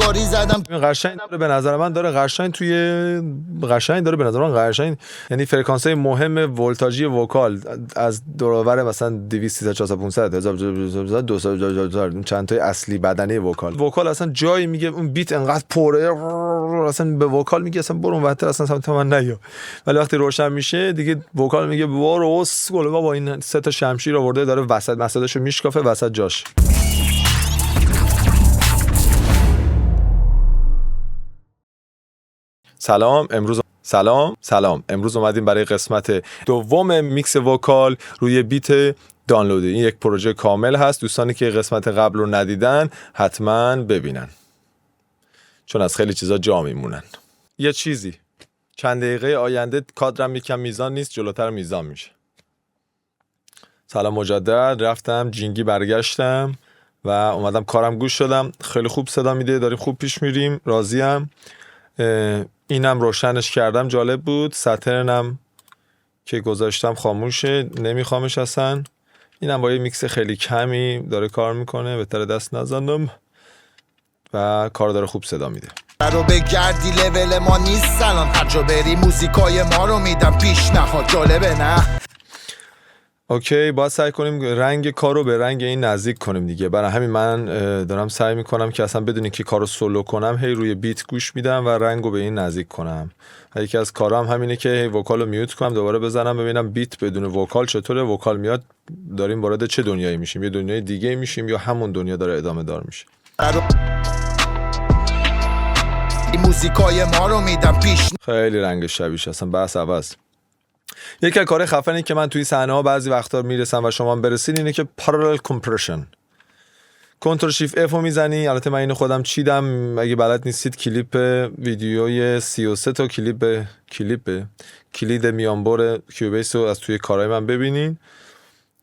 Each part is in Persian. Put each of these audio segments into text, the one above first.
انگاری زدم. قشنگ داره به نظر من، داره قشنگ به نظر من قشنگ، یعنی فرکانس‌های مهم ولتاژی وکال از دور و بر مثلا 200 تا 400 500 1000 200 چند تای اصلی بدنه وکال اصلا جایی میگه اون بیت انقدر پره اصلا به وکال میگه اصلا برو اونورتر اصلا سمت من نیا، ولی وقتی روشن میشه دیگه وکال میگه برو اسکل بابا این سه تا شمشیر آورده داره وسط مسداشو میشکافه وسط جاش. سلام امروز اومدیم برای قسمت دوم میکس وکال روی بیت دانلود. این یک پروژه کامل هست، دوستانی که قسمت قبل رو ندیدن حتما ببینن چون از خیلی چیزا جا میمونن. یه چیزی چند دقیقه آینده کادرم یکم میزان نیست، جلوتر میزان میشه. سلام مجدد، رفتم جینگی برگشتم و اومدم کارم گوش شدم، خیلی خوب صدا میده، داریم خوب پیش میریم، راضیم. اینم روشنش کردم، جالب بود. ساترنم که گذاشتم خاموشه، نمیخوامش اصلا. اینم با یه میکس خیلی کمی داره کار میکنه، بهتره دست نزنم و کار داره خوب صدا میده. رو بگردی لول ما نیست الان، هر جا بری موزیکای ما رو میدم پیشنهاد. جالبه نه؟ اوکی، باید سعی کنیم رنگ کارو به رنگ این نزدیک کنیم دیگه. برای همین من دارم سعی میکنم که اصلا بدونی که کارو سولو کنم هی روی بیت گوش میدم و رنگو به این نزدیک کنم. یکی از کارام همینه که هی وکالو میوت کنم، دوباره بزنم ببینم بیت بدون وکال چطوره. وکال میاد داریم وارد چه دنیایی میشیم، یه دنیای دیگه میشیم یا همون دنیا داره ادامه دار میشه. این موزیکای ما رو میدم پیش. خیلی رنگ شبیش اصلا بحث عوض. یکی از کارهای خفنی که من توی صحنه ها بعضی وقتا میرسم و شما هم برسین اینه که پارالل کمپرشن. کنترل شیفت اف رو میزنی. البته من اینو خودم چیدم، اگه بلد نیستید کلیپ ویدیوی 33 تا کلید میانبر کیوبیس رو از توی کارهای من ببینین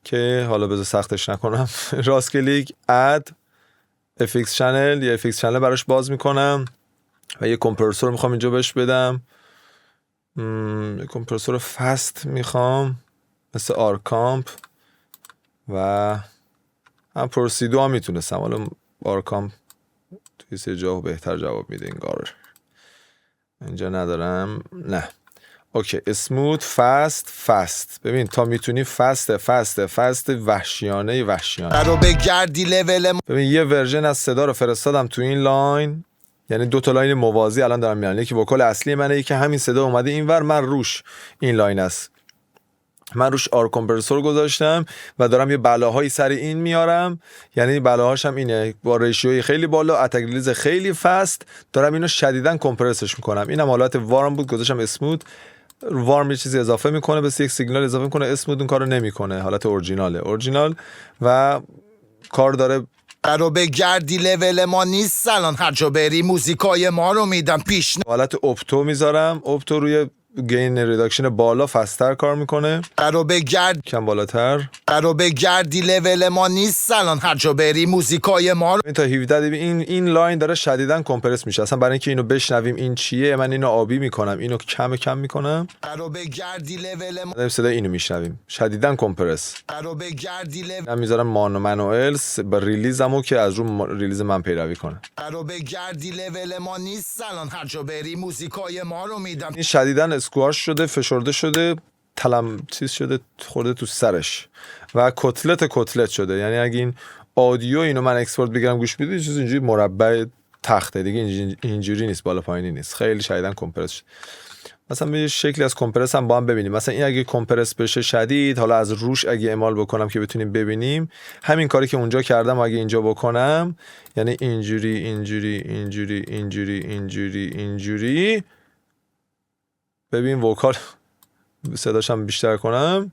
که حالا بذار سختش نکنم. راست کلیک اد افکس چنل، یه افکس چنل براش باز میکنم و یه کمپرسور میخوام اینجا بهش بدم. یه کمپرسور فست میخوام مثل آرکامپ و هم پروسیدو هم میتونستم، حالا آرکامپ توی سه جا بهتر جواب میده انگار. اینجا ندارم، نه. اوکی، اسموت فست. ببین تا میتونی فست وحشیانه. رو بگردی لول ما. ببین یه ورژن از صدا رو فرستادم تو این لاین، یعنی دو تا لاین موازی الان دارم میارم. یکی وکال اصلی منه، یکی همین صدا اومده اینور، من روش این لاین است، من روش آر کمپرسور گذاشتم و دارم یه بلاهایی سر این میارم. یعنی بلاهاش هم اینه، با ریشیوی خیلی بالا، اتک ریلیز خیلی فست، دارم اینو شدیداً کمپرسش میکنم. اینم حالت وارم بود، گذاشتم اسموت. وارم یه چیزی اضافه میکنه، بس یک سیگنال اضافه میکنه. اسموت اون کارو نمیکنه، حالت اورجینال و کار داره. رو بگردی لول ما نیست الان، هر جا بری موزیکای ما رو میدم پیش. حالت اپتو میذارم، اپتو روی گین ریداکشن بالا فستر کار میکنه. رو بگرد کم بالاتر. رو بگردی لول ما نیست الان، هر جا بری موزیکای ما رو. این تا 17 این لاین داره شدیداً کمپرس میشه. اصلا برای اینکه اینو بشنویم این چیه، من اینو آبی میکنم، اینو کم میکنم. رو بگردی لول ما. داریم صدای اینو میشنویم شدیداً کمپرس. رو بگردی لول. من میذارم مانوئل با ریلیزمو که از رو ریلیز من پیروی کنه. رو بگردی لول ما نیست الان، هر جا بری موزیکای ما رو میدم. این شدیداً اسکواش شده، فشرده شده، چیز شده، خورده تو سرش و کتلت شده. یعنی اگه این آدیو اینو من اکسپورت بگیرم گوش بدید، چیز اینجوری مربع تخته دیگه، اینجوری نیست، بالا پایینی نیست، خیلی شدیداً کمپرس شده. مثلا به شکلی از کمپرس هم با هم ببینیم. مثلا این اگه کمپرس بشه شدید، حالا از روش اگه اعمال بکنم که بتونیم ببینیم همین کاری که اونجا کردم اگه اینجا بکنم، یعنی اینجوری ببین وکال صداشم بیشتر کنم،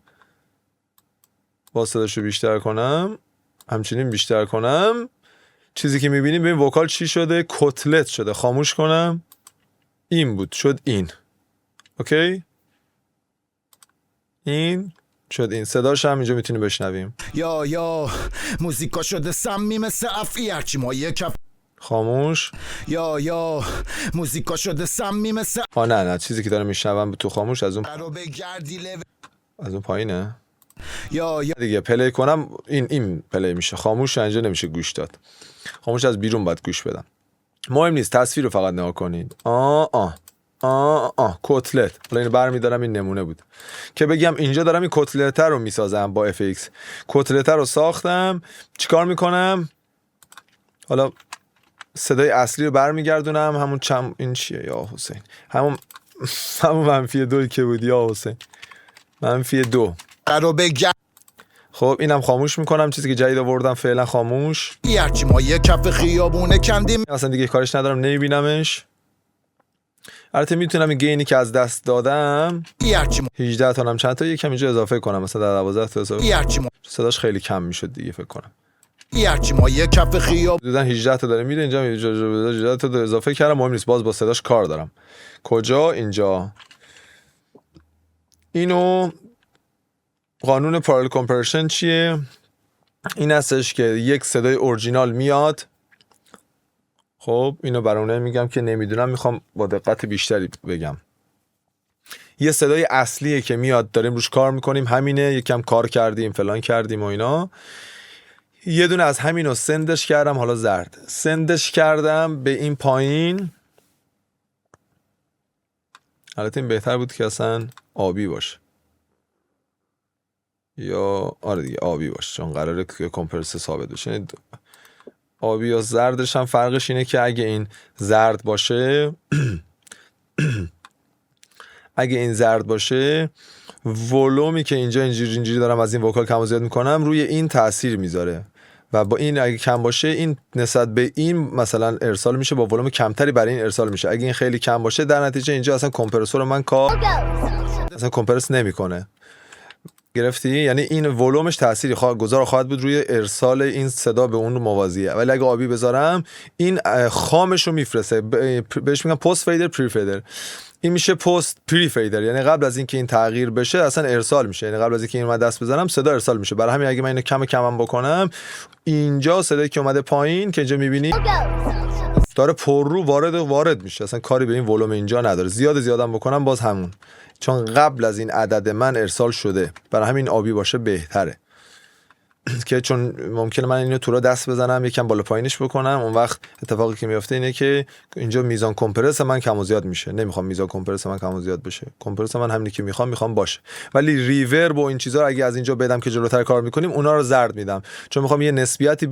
با صداشو بیشتر کنم، همچنین بیشتر کنم، چیزی که میبینیم ببین وکال چی شده، کتلت شده. خاموش کنم، این بود، شد این. اوکی، این شد این. صداش هم اینجا میتونی بشنویم. یا موزیکا شده سمی مثل افعی، هرچی ما یک خاموش. یا موزیکا شده سمی مثل نه چیزی که داره میشنوم تو خاموش از اون پایینه. یا دیگه پلی کنم این پلی میشه. خاموش اینجا نمیشه گوش داد، خاموش از بیرون باید گوش بدم. مهم نیست، تصویر رو فقط نگاه کنید. کتلت. حالا اینو برمی‌دارم، این نمونه بود که بگم اینجا دارم این کتلت رو میسازم با FX. کتلت رو ساختم، چیکار میکنم؟ حالا صدای اصلی رو برمیگردونم، همون این چیه یا حسین؟ همون -2 که بود یا حسین، -2 رو بگم خب اینم خاموش میکنم، چیزی که جدید آوردم فعلا خاموش. هرچی ما یه کف خیابونه کندیم اصلا دیگه کارش ندارم، نمیبینمش. البته میتونم این گینی که از دست دادم 18 تا هم چند تا یکم اینجا اضافه کنم، مثلا 12 تا اضافه. صداش خیلی کم میشد دیگه فکر کنم. هرچی ما یه کف خیابونه دیدن 18 تا داره میره، اینجا 18 تا اضافه کردم، مهم نیست، باز با صداش کار دارم. کجا؟ اینجا. اینو قانون پارالل کامپرشن چیه؟ این هستش که یک صدای اورجینال میاد. خب اینو برای میگم که نمیدونم، میخوام با دقت بیشتری بگم. یه صدای اصلیه که میاد، داریم روش کار میکنیم، همینه، یکم کار کردیم فلان کردیم و اینا. یه دونه از همینو سندش کردم، حالا زرد سندش کردم به این پایین. البته این بهتر بود که اصلا آبی باشه، یا آره دیگه آبی باشه، چون قراره که کمپرس ثابت بشه. آبی یا زردش هم فرقش اینه که اگه این زرد باشه اگه این زرد باشه، ولومی که اینجا اینجوری دارم از این وکال کم و زیاد میکنم روی این تاثیر میذاره، و با این اگه کم باشه این نسبت به این مثلا ارسال میشه، با ولوم کمتری برای این ارسال میشه. اگه این خیلی کم باشه، در نتیجه اینجا اصلا کمپرسور من اصلا کمپرس نمیکنه. گرفتی؟ یعنی این ولومش تأثیری گذار خواهد بود روی ارسال این صدا به اون موازیه. ولی اگه آبی بذارم، این خامش رو میفرسته، بهش میگم پست فیدر پری فیدر. این میشه پست پری فیدر، یعنی قبل از اینکه این تغییر بشه اصلا ارسال میشه، یعنی قبل از اینکه این من دست بزنم صدا ارسال میشه. برای همین اگه من اینو کمم بکنم، اینجا صدایی که اومده پایین که اینجا میبینی داره پررو وارد میشه، اصلا کاری به این ولوم اینجا نداره. زیادم بکنم باز همون، چون قبل از این عدد من ارسال شده. برای همین آبی باشه بهتره که چون ممکنه من اینو تو را دست بزنم یکم بالا پایینش بکنم، اون وقت اتفاقی که میفته اینه که اینجا میزان کمپرس من کم و زیاد میشه. نمیخوام میزان کمپرس من کم و زیاد بشه، کمپرس من همینی که میخوام باشه. ولی ریورب و این چیزا اگه از اینجا بدم که جلوتر کار میکنیم، اونا رو زرد میدم، چون میخوام یه نسبتی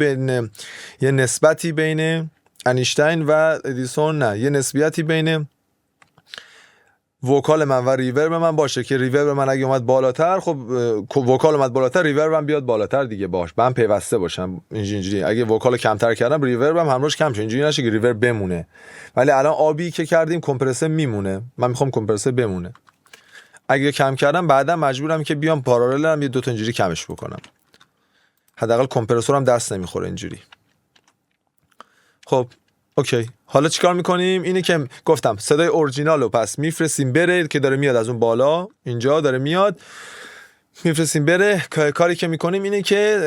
بین انیشتین و ادیسون، نه، یه نسبیتی بین وکال من و ریورب من باشه که ریورب من اگه اومد بالاتر، خب وکال اومد بالاتر، ریورب هم بیاد بالاتر دیگه، باش من پیوسته باشم اینجوری. اگه وکال کمتر کردم، ریورب هم همراهش کم شه، اینجوری نشه که ریورب بمونه. ولی الان آبی که کردیم کمپرسه میمونه، من میخوام کمپرسه بمونه. اگه کم کردم بعدا مجبورم که بیام پارالل هم یه دو تا اینجوری کمش بکنم، حداقل کمپرسورم دست نمیخوره اینجوری. خب اوکی، حالا چیکار میکنیم؟ اینه که گفتم صدای اورجینال رو پس میفرستیم بره، که داره میاد از اون بالا، اینجا داره میاد، میفرستیم بره. کاری که میکنیم اینه که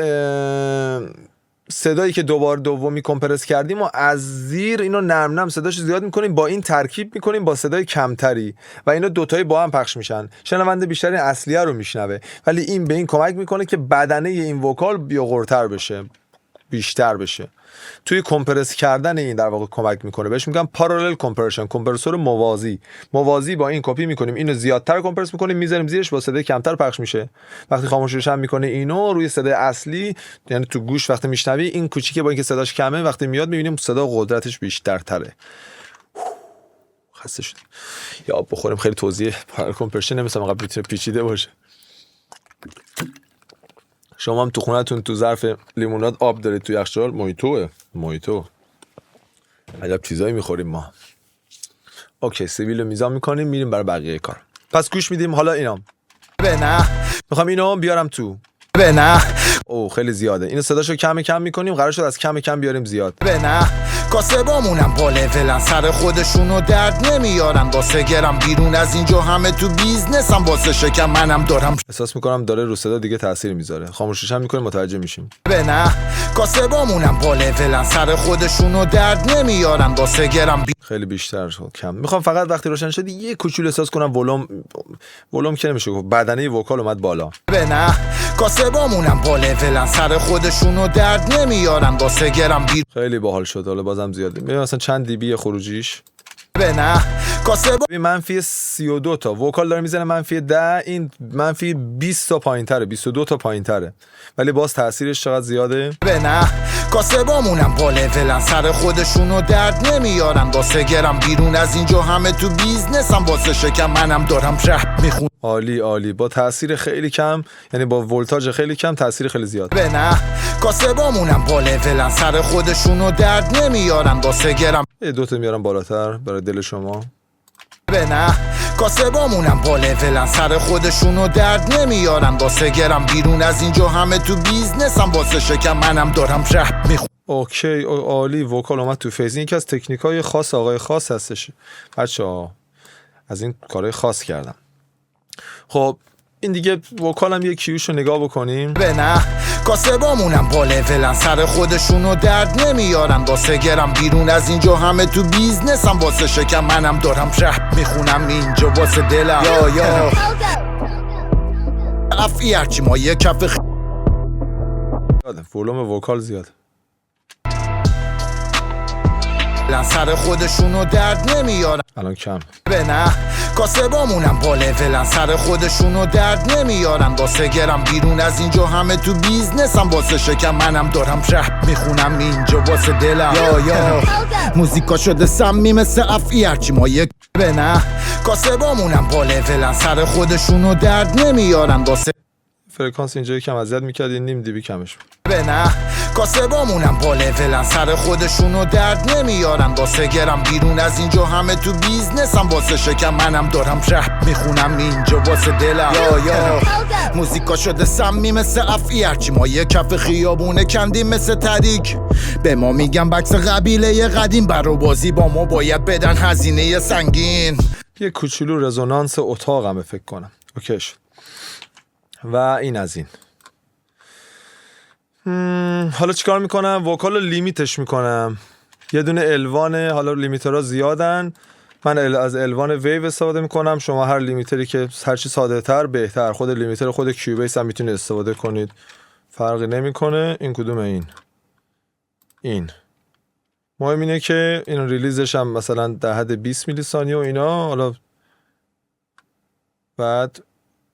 صدایی که دومی کمپرس کردیم و از زیر اینو نرم صداش زیاد میکنیم، با این ترکیب میکنیم با صدای کمتری، و اینا دوتایی با هم پخش میشن. شنونده بیشتر این اصلیه رو میشنوه، ولی این به این کمک میکنه که بدنه این وکال بیاغرتر بشه، بیشتر بشه. توی کمپرس کردن این در واقع کمک میکنه. بهش میگم پارالل کمپرشن، کمپرسور موازی با این کپی میکنیم، اینو زیادتر کمپرس میکنیم، میذاریم زیرش، با صدای کمتر پخش میشه. وقتی خاموشش هم میکنه اینو روی صدای اصلی، یعنی تو گوش وقتی میشنوی این کوچیکه با اینکه صداش کمه، وقتی میاد میبینیم صدا قدرتش بیشتر تره. خسته شدیم یا آب بخوریم. خیلی توضیح پارالل کمپرشن نمی‌سم، قبل میتونه پیچیده باشه. شما هم تو خونه‌تون تو ظرف لیموناد آب دارید، تو یخچال مویتو. عجب چیزایی میخوریم ما. اوکی، سیبیل رو میزان میکنیم، میریم برای بقیه کار. پس گوش میدیم. حالا اینا میخوام اینو بیارم تو. او خیلی زیاده. اینو صداشو کم میکنیم، قرار شد از کم بیاریم زیاد. کاسبامونم با لولن، سر خودشونو درد نمیارن، واسه گرم بیرون از اینجا همه تو بیزنسم، واسه شکم منم دارم. احساس میکنم داره رو صدا دیگه تاثیر میذاره. خاموشش هم میکنیم، متوجه میشیم. کاسبامونم با لولن، سر خودشونو درد نمیارن، واسه گرم خیلی بیشتر شد. کم میخوام فقط وقتی روشن شد یه کوچولو احساس کنم ولوم که نمیشه گفت، بدنه وکال اومد بالا. کاسبامونم با لولن، سر خودشونو درد نمیارن، واسه گرم خیلی باحال شد. حالا بازم زیاده. ببین مثلا چند دی بی خروجیش نه کاسه با منفی 32 تا، وکال داره میزنه منفی 10، این منفی 20 تا پایینتره، 22 تا پایینتره، ولی باز تاثیرش چقدر زیاده. نه کاسه بامونم با لولن سر خودشونو درد نمیارن، واسه گرم بیرون از اینجا همه تو بیزنسم، واسه شکم منم دارم رپ میخون. عالی عالی، با تاثیر خیلی کم، یعنی با ولتاژ خیلی کم تاثیر خیلی زیاد. نه کاسه بامونم با لولن سر خودشونو درد نمیارن، واسه گرم دو تا میارم بالاتر برای دل شما. نه کاسه بامونم با لولن سر خودشونو درد نمیارن، واسه گرم بیرون از اینجا همه تو بیزنسم، واسه شکم منم دارم رپ میخون. اوکی عالی، وکال اومد تو فیز. این یکی از تکنیکای خاص آقای خاص هستش بچه‌ها، از این کارهای خاص کردم. خب این دیگه وکال هم یه کیوشو نگاه بکنیم. نه کاسه بامونم با لولن سر خودشونو درد نمیارن، واسه گرم بیرون از اینجا همه تو بیزنسم، واسه شکم منم دارم رپ میخونم اینجا واسه دلم. یا افی هرچی ما یه کف ولوم وکال زیاد. سر خودشونو درد نمیارن الان کم. نه کاسه بامونم با لولن سر خودشونو درد نمیارن، واسه گرم بیرون از اینجا همه تو بیزنسم، واسه شکم منم دارم رپ میخونم اینجا واسه دلم. یا موزیکا شده سمی مثل افی هرچی ما یک. نه کاسه بامونم با لولن سر خودشونو درد نمیارن، واسه فرکانس اینجا کم اذیت میکرد، این نیم دی بی کمش. نه کاسه بامونم با لولن سر خودشونو درد نمیارن، واسه گرم بیرون از اینجا همه تو بیزنسم، واسه شکم منم دارم رپ میخونم اینجا واسه دلم. یا موزیکا شده سمی مثل افی هرچی ما یه کف خیابونه کندیم مثل تریک، به ما میگن بکس قبیله قدیم، برا بازی با ما باید بدن هزینه سنگین. یه کوچولو رزونانس اتاقمه فکر کنم. اوکی شد. و این از این. حالا چیکار میکنم؟ وکال رو لیمیتش میکنم. یه دونه الوان، حالا لیمیترها زیادن، من از الوان ویو استفاده میکنم. شما هر لیمیتری که هرچی ساده تر بهتر. خود لیمیتر خود کیوبیس هم میتونید استفاده کنید، فرقی نمیکنه. این کدومه؟ این مهم اینه که این ریلیزش هم مثلا در حد 20 میلی ثانیه و اینا. حالا بعد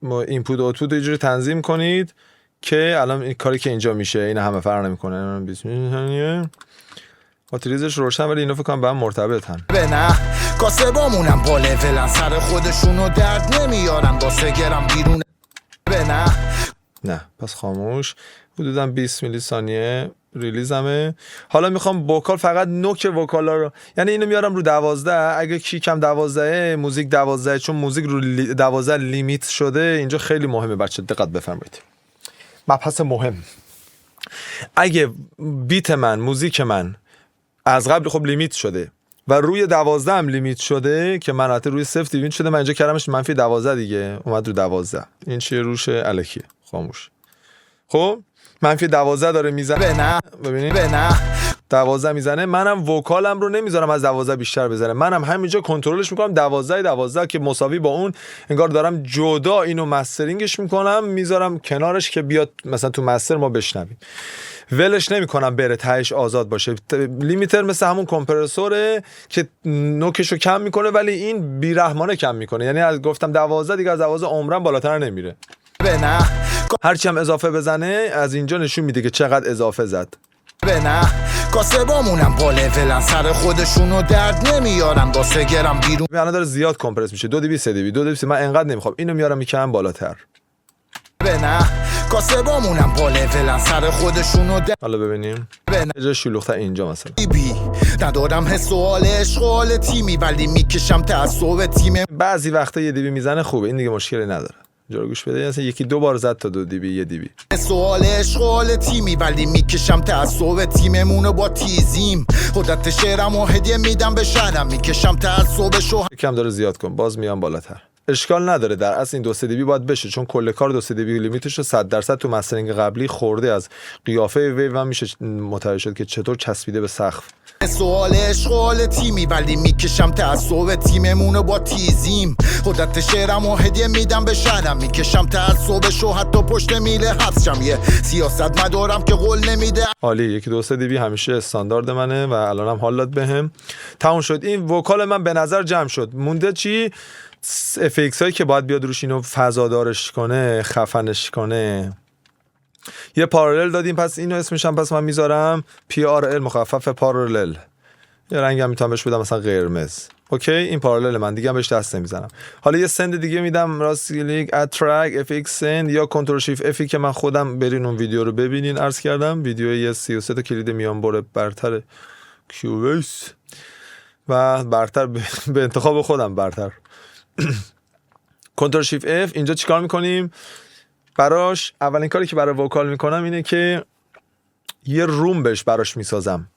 ما اینپوت و اوتپوت رو اینجوری تنظیم کنید که الان این کاری که اینجا میشه این همه فرق نمیکنه. 20 میلی ثانیه ریزش روشن، ولی اینا فکر کنم به هم مرتبطن. نه کاسه بامونم با لولن سر خودشونو درد نمیارن، واسه گرم بیرون. نه پس خاموش. حدودا 20 میلی ثانیه ریلیزمه. حالا میخوام وکال، فقط نوک وکالا رو، یعنی اینو میارم رو 12. اگه کیکم 12 موزیک 12، چون موزیک رو 12 لیمیت شده. اینجا خیلی مهمه بچه، دقت بفرمایید. مبحث مهم، اگه بیت من، موزیک من از قبل خب لیمیت شده و روی 12 هم لیمیت شده، که من البته روی 0 لیمیت شده، من اینجا کردمش منفی 12 دیگه، اومد رو 12. این چیه؟ روش الکیه. خاموش. خب منفی 12 داره میزنه. ببینید 12 میزنه. منم وکالم رو نمیذارم از 12 بیشتر بزنه، منم همینجا کنترلش میکنم 12 که مساوی با اون، انگار دارم جدا اینو مسترینگش میکنم، میذارم کنارش که بیاد مثلا تو مستر ما بشنویم. ولش نمیکنم بره تهش آزاد باشه. لیمیتر مثل همون کمپرسوره که نوکشو کم میکنه، ولی این بیرحمانه کم میکنه. یعنی از گفتم 12 دیگه، از 12 عمرم بالاتر نمیره. هرچی هم اضافه بزنه از اینجا نشون میده که چقدر اضافه زد. کاسه بامونم با لولن سر خودشونو درد نمیارن، واسه گرم بیرون. الان داره زیاد کمپرس میشه. 2 دی بی 3 دی بی من انقدر نمیخوام، اینو میارم میکنم بالاتر. کاسه بامونم با لولن سر خودشونو درد. حالا ببینیم جا شلوغ‌تر اینجا مثلا. ندارم حس و حال اشغال تیمی، ولی میکشم تعصب تیم. بعضی وقتا یه دی بی میزنه خوبه، این دیگه مشکلی نداره. جا گوش بده، مثلا یکی 2 بار زد تا 2 دی بی 1 دی بی. سوال اشغال تیمی، ولی میکشم تعصب تیممونو با تیزیم. خودت شعرمو هدیه میدم به شهرم، میکشم تعصبشو. یکم داره زیاد کن، باز میام بالاتر. اشکال نداره، در اصل این 2 دی بی باید بشه، چون کل کار 2 دی بی لیمیتش رو 100% تو مسترینگ قبلی خورده. از قیافه ویو هم میشه متوجه شد که چطور چسبیده به سقف. سوال اشغال تیمی ولی میکشم تعصب تیممونو با تیزیم. خودت شعرم و هدیه میدم به شهرم، میکشم تعصبشو حتی پشت میله حبسشم. یه سیاست مدارم که قول نمیده. عالی. 1 2 3 دیوی همیشه استاندارد منه و الانم حال داد بهم. تموم شد. این وکال من به نظر جمع شد. مونده چی؟ افکس هایی که باید بیاد روش اینو فضادارش کنه، خفنش کنه. یه پارالل دادیم، پس اینو اسمش هم پس من میذارم PRL مخفف پارالل. یه رنگ هم میتونم بهش بدم مثلا قرمز. اوکی، این پارالل من دیگه هم بهش دست نمیزنم. حالا یه سند دیگه میدم، راست کلیک اد ترک FX سند یا کنترل شیفت F که من خودم برین اون ویدیو رو ببینین. عرض کردم ویدیو یه 33 تا کلید میان بره برتر کیوبیس و برتر به انتخاب خودم برتر. کنترل شیفت F. اینجا چیکار میکنیم؟ براش اولین کاری که برای وکال میکنم اینه که یه روم براش میسازم.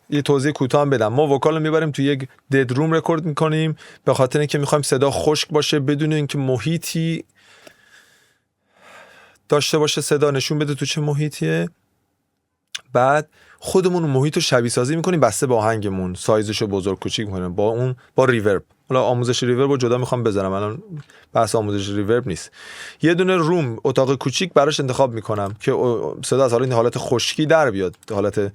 یه توضیح کوتاه بدم. ما وکال رو میبریم تو یک دد روم رکورد میکنیم به خاطر اینکه میخوایم صدا خشک باشه بدون اینکه محیطی داشته باشه، صدا نشون بده تو چه محیطیه. بعد خودمون محیط رو شبیه سازی میکنیم بسته به آهنگمون، سایزش رو بزرگ کوچیک میکنیم با ریورب. حالا آموزش ریورب رو جدا میخوام بذارم، الان بحث آموزش ریورب نیست. یه دونه روم اتاق کوچیک براش انتخاب میکنم که صدا از حالت خشکی در بیاد، حالت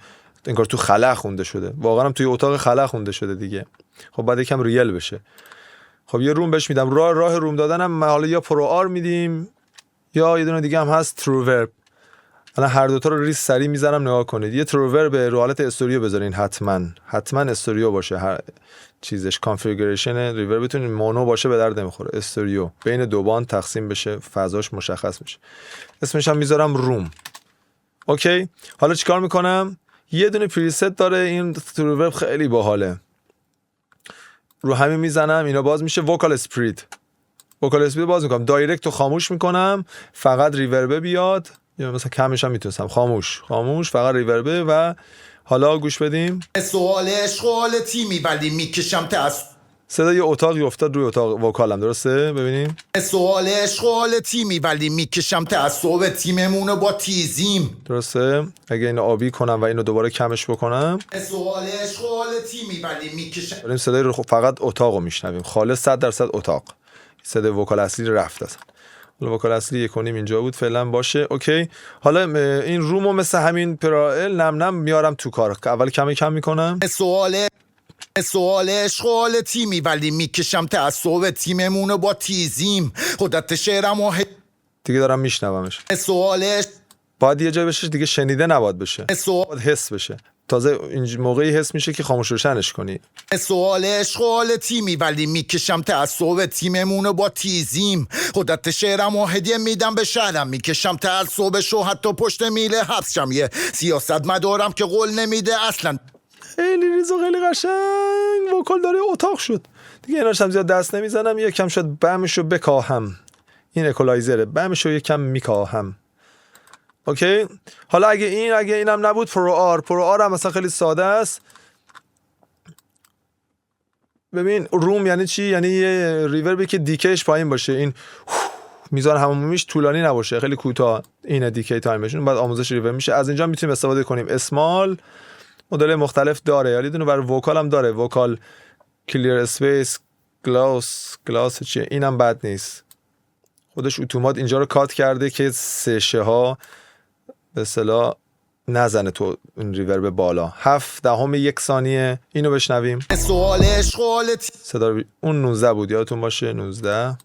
انگار تو خلا خونده شده. واقعا هم توی اتاق خلا خونده شده دیگه. خب بعد یکم ریل بشه. خب یه روم بهش میدم. راه روم دادنم حالا یا پرو آر میدیم یا یه دونه دیگه هم هست ترو ورب. الان هر دوتا رو ریس سری میذارم نگاه کنید. یه ترو ورب رو حالت استوریو بذارین، حتما استوریو باشه. هر چیزش کانفیگوریشن ریوربتون مونو باشه به درد نمیخوره. استوریو بین دو باند تقسیم بشه، فضاش مشخص بشه. اسمش هم میذارم روم. اوکی، حالا چیکار میکنم؟ یه دونه پریست داره این ترو ورب، خیلی باحاله. رو همین میزنم، اینا باز میشه. وکال اسپریت باز میکنم. دایرکت رو خاموش میکنم، فقط ریورب بیاد، یا مثلا کمش هم میتونستم خاموش فقط ریوربه. و حالا گوش بدیم. سوال اشغال تیمی ولی میکشم تعصب. صدای اتاقی افتاد روی اتاق وکالم، درسته؟ ببینیم. سوال اشغال تیمی ولی میکشم تعصب تیممونو با تیزیم. درسته؟ اگه اینو آبی کنم و اینو دوباره کمش بکنم. سوال اشغال تیمی ولی میکشم. داریم صدای رو فقط اتاقو میشنویم، خالص 100% اتاق. صدای وکال اصلی رفت اصلا. حالا وکال اصلی 1.5 اینجا بود، فعلا باشه. اوکی، حالا این رومو مثل همین پرائل نم میارم تو کار. اول کم میکنم. سوال اشغال تیمی ولی میکشم تعصب تیممونو با تیزیم. خودت شعرم و دیگه دارم میشنومش. باید یه جای بشه دیگه، شنیده نباید بشه، باید حس بشه. تازه این موقعی حس میشه که خاموش روشنش کنی. سوال اشغال تیمی ولی میکشم تعصب تیممونو با تیزیم. خودت شعرم و هدیه میدم به شهرم، میکشم تعصبشو حتی پشت میله حبسشم. یه سیاست مدارم که قول نمیده اصلا. خیلی ریز و خیلی قشنگ وکال داره اتاق شد دیگه. ایناش هم زیاد دست نمیزنم، یکم شد بمشو بکاهم. این اکولایزره، بمشو یکم میکاهم. اوکی، حالا اگه اینم نبود، پرو آر هم مثلا خیلی ساده است. ببین روم یعنی چی؟ یعنی یه ریوربی که دیکیش پایین باشه. این میزان همومیش طولانی نباشه، خیلی کوتاه. اینه دیکی تایمشون. بعد آموزش ریورب میشه. از اینجا میتونیم استفاده کنیم. اسمال مدل مختلف داره، یعنی دونه برای وکال هم داره. وکال کلیر اسپیس گلاس چیه؟ اینم بد نیست. خودش اتومات اینجا رو کات کرده که سشه ها به اصطلاح نزنه تو این ریورب بالا. 0.7 ثانیه. اینو بشنویم. سوال اشغال صدا اون 19 بود، یادتون باشه 19.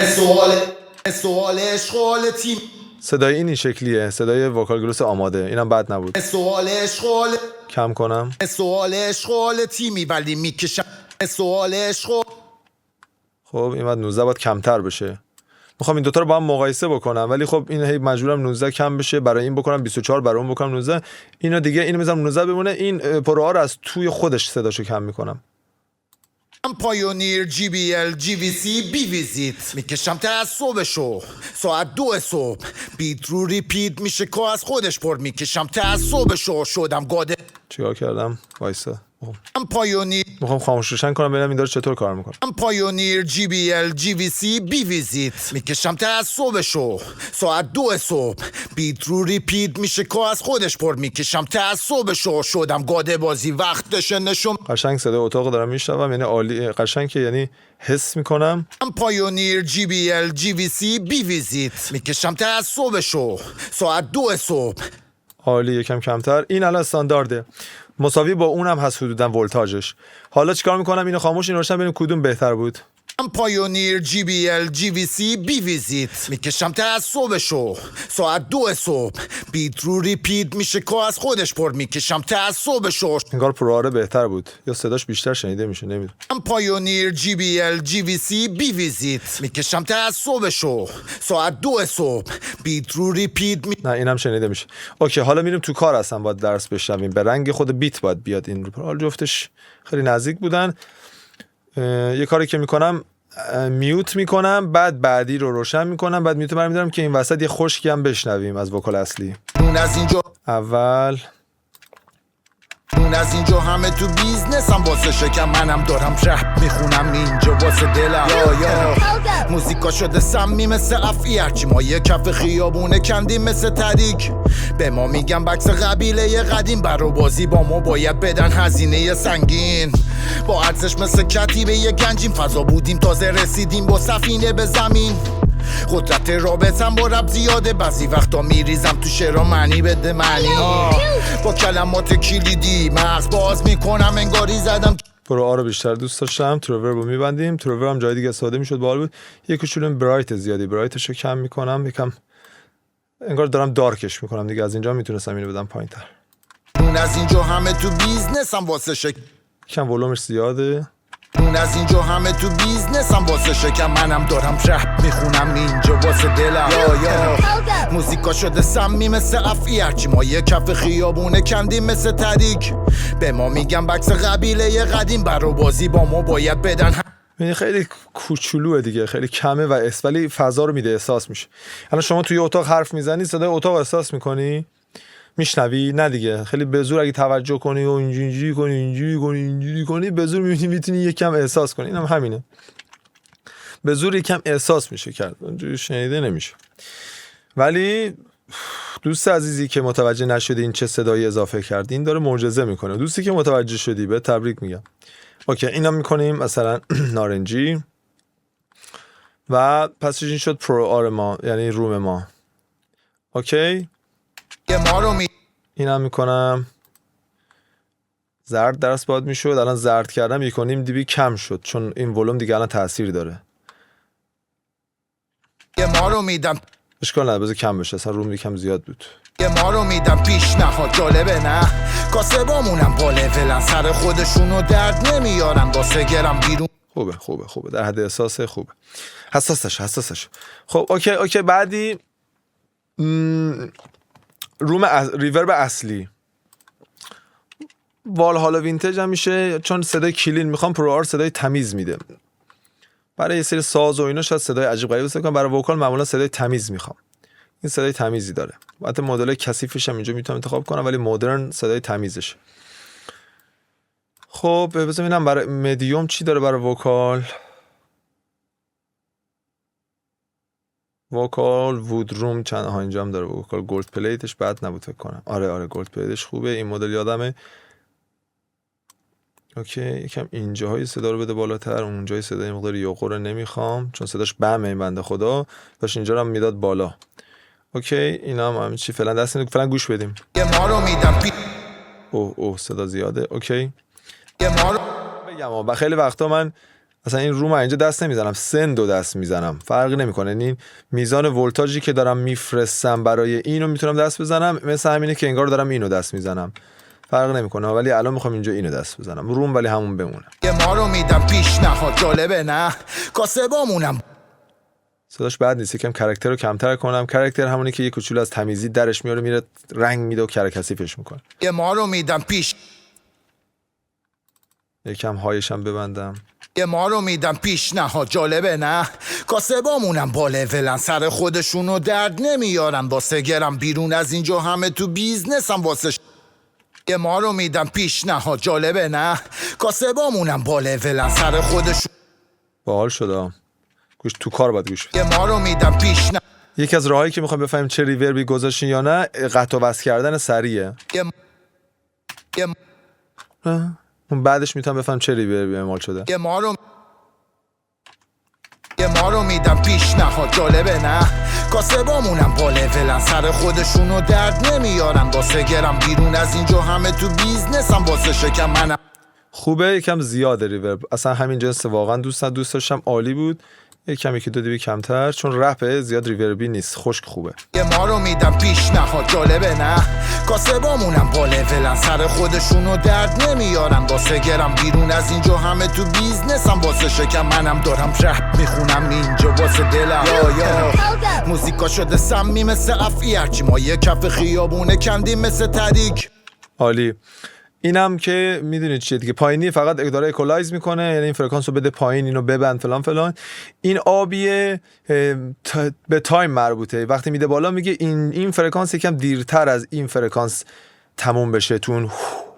سوال اشغال تیم. صدای این شکلیه، صدای وکال گلوس آماده. اینم بد نبود. سوال اشغال کم کنم. سوال اشغال تیمی ولی میکشم. سوال اشغال. خب این بعد 19 باید کمتر بشه. میخوام این دوتا رو با هم مقایسه بکنم، ولی خب این هی مجبورم 19 کم بشه، برای این بکنم 24، برای اون بکنم 19. اینو دیگه اینو میذارم 19 بمونه. این پرو آر از توی خودش صداشو کم میکنم. پایونیر JBL GVC بی ویزیت. میکشم تعصبشو ساعت 2 صبح. بیت رو ریپیت میشه که از خودش پر. میکشم تعصبشو شدم گاده. چیکار کردم؟ وایسا. I'm پایونیر میخوام خاموش روشن کنم ببینم این داره چطور کار میکنه. I'm پایونیر JBL GVC بی ویزیت میکشم تعصبشو ساعت 2 صبح بیت رو ریپیت میشه که از خودش پر میکشم تعصبشو شدم گاده بازی وقتشه نشم قشنگ صدای اتاق دارم میشنوم، یعنی عالی، قشنگ که یعنی حس میکنم. I'm پایونیر JBL GVC بی ویزیت میکشم تعصبشو ساعت 2 صبح عالی. یکم کمتر. این الان استاندارده، مساوی با اونم هست حدودا ولتاژش. حالا چیکار میکنم؟ اینو خاموش، اینو روشن، ببینیم کدوم بهتر بود. I'm پایونیر JBL GVC بی ویزیت میکشم تعصبشو ساعت 2 صبح بیت رو ریپیت میشه که از خودش پر میکشم تعصبشو انگار پرو آره بهتر بود یا صداش بیشتر شنیده میشه، نمیدونم. I'm پایونیر JBL GVC بی ویزیت میکشم تعصبشو ساعت 2 صبح بیت رو ریپیت نه اینم شنیده میشه. اوکی حالا میریم تو کار، هستم باید درس بشنویم، به رنگ خود بیت باید بیاد این رو. حالا جفتش خیلی نزدیک بودن. یه کاری که میکنم میوت میکنم، بعد بعدی رو روشن میکنم، بعد میوت برمیدارم که این وسط یه خشکی هم بشنویم از وکال اصلی. اون از اینجا همه تو بیزنسم واسه شکم منم دارم رپ میخونم اینجا واسه دلم یا موزیکا شده سمی مثل افعی هرچی ما یه کف خیابونه کندیم مثل تریک به ما میگم بکس قبیله قدیم برو بازی با ما باید بدن هزینه سنگین با ارزش مثل کتیبه یه گنجیم فضا بودیم تازه رسیدیم با سفینه به زمین قدرت رابطم با رب زیاده بعضی وقتا میریزم تو شعرها معنی بده معنی با کلمات کلیدی مغز باز میکنم انگاری زدم. پرو آ رو بیشتر دوست داشتم. تروور رو میبندیم. تروور هم جای دیگه استفاده میشد باحال بود. یه کوچولو برایت زیادی، برایتش رو کم میکنم، یکم انگار دارم دارکش میکنم دیگه. از اینجا میتونستم اینو بدم پایین‌تر. اون از اینجا همه تو بیزنسم واسه یکم ولومش زیاده. اون از اینجا همه تو بیزنسم واسه شکم منم دارم رپ میخونم اینجا واسه دلم یا موزیکا شده سمی مثل افعی هرچی ما یه کف خیابونه کندیم مثل تریک به ما میگم بکس قبیله قدیم برو بازی با ما باید بدن. یعنی خیلی کوچولوه دیگه، خیلی کمه و ولی فضا رو میده، احساس میشه. الان شما توی اتاق حرف میزنی صدای اتاق احساس میکنی؟ میشنوی؟ نه دیگه. خیلی به زور اگه توجه کنی و اینجوری کنی به زور میتونی یکم احساس کنی. اینم همینه، به زور یکم احساس میشه کرد، اونجوری شنیده نمیشه. ولی دوست عزیزی که متوجه نشدی این چه صدایی اضافه کردی، این داره معجزه میکنه. دوستی که متوجه شدی به تبریک میگم. اوکی اینا میکنیم مثلا نارنجی و پس این شد پرو آر ما، یعنی روم ما. اوکی این هم میکنم زرد. درست باید میشد، الان زرد کردم 1.5 dB کم شد چون این ولوم دیگه الان تاثیر داره. ما رو میدم اشکال نداره بذار کم بشه، اصلا روم یکم زیاد بود. ما رو میدم پیشنهاد جالبه نه کاسبامونم با لولن سر خودشونو درد نمیارن واسه گرم بیرون. خوبه در حد احساس خوبه. حساسش. خب اوکی بعدی روم ریورب اصلی والهالا وینتج هم میشه چون صدای کلین میخوام. پرو آر صدای تمیز میده. برای یه سری ساز و اینا شاید صدای عجیب غریب باشه، برای وکال معمولا صدای تمیز میخوام. این صدای تمیزی داره. البته مدل کثیفش هم اینجا میتونم انتخاب کنم ولی مدرن صدای تمیزشه. خب بذار ببینم برای مدیوم چی داره برای وکال. وودروم چند اینجا هم داره. وکال گولد پلیتش بد نبود فکر کنم. آره گولد پلیتش خوبه. این مدل یادمه. اوکی یکم اینجاهای صدا رو بده بالاتر، اونجای صدای مقدار یوغو رو نمیخوام چون صداش بمه این بنده خدا، باشه اینجا رو هم میداد بالا. اوکی اینا هم چی فعلا دست نمیدونم، فعلا گوش بدیم. ما رو میدم اوه صدا زیاده. اوکی بگم با خیلی وقتا من اصلا این روم اینجا دست نمیزنم، سندو دست میزنم، فرقی نمیکنه. این میزان ولتاژی که دارم میفرستم برای اینو میتونم دست بزنم، مثل همینه که انگار دارم اینو دست میزنم، فرق نمیکنه. ولی الان میخوام اینجا اینو دست بزنم روم، ولی همون بمونه. ما رو میدم پیشنهاد جالبه نه کاسبامونم صداش بد نیست. یکم کاراکتر رو کمتر کنم. کاراکتر همونی که یه کوچولو از تمیزی درش میاره میره رنگ میده و کثیفش میکنه. ما رو میدم یکم هایش هم ببندم. ما رو میدم پیشنهاد جالبه نه کاسبامونم با لولن سر خودشونو درد نمیارن واسه گرم بیرون از اینجا همه تو بیزنسم واسه یه ما رو میدم پیشنهاد جالبه نه کاسبامونم با لولن سر خودشون باحال شده. گوش تو کار باید گوش بدی. یه ما رو میدم پیشنهاد یکی از راهایی که میخوایم بفهمیم چه ریوربی گذاشتین یا نه قطع و وصل کردن سریعه. یه اون بعدش میتونم بفهم چه ریوربی اعمال شده. یه ما رو میدم پیشنهاد جالبه نه کاسبامونم با لولن سر خودشونو درد نمیارن واسه گرم بیرون از اینجا همه تو بیزنسم واسه شکم منم خوبه یکم زیاده ریورب، اصلا همین جنس واقعا دوست داشتم، عالی بود. یکم یکی دو دیبی کمتر چون رپه زیاد ریوربی نیست، خشک خوبه. یه ما رو میدم پیشنهاد جالبه نه کاسبامونم با لولن سر خودشونو درد نمیارن واسه گرم بیرون از اینجا همه تو بیزنسم واسه شکم منم دارم رپ میخونم اینجا واسه دلم یا موزیکا شده سمی مثل افعی هرچی ما یه کف خیابونه کندیم مثل تریک. عالی. اینم که میدونید چیه دیگه، پایینی فقط داره اکولایز میکنه، یعنی این فرکانس رو بده پایین، اینو ببند فلان فلان. این آبیه به تایم مربوطه، وقتی میده بالا میگه این فرکانس یکم دیرتر از این فرکانس تموم بشه تو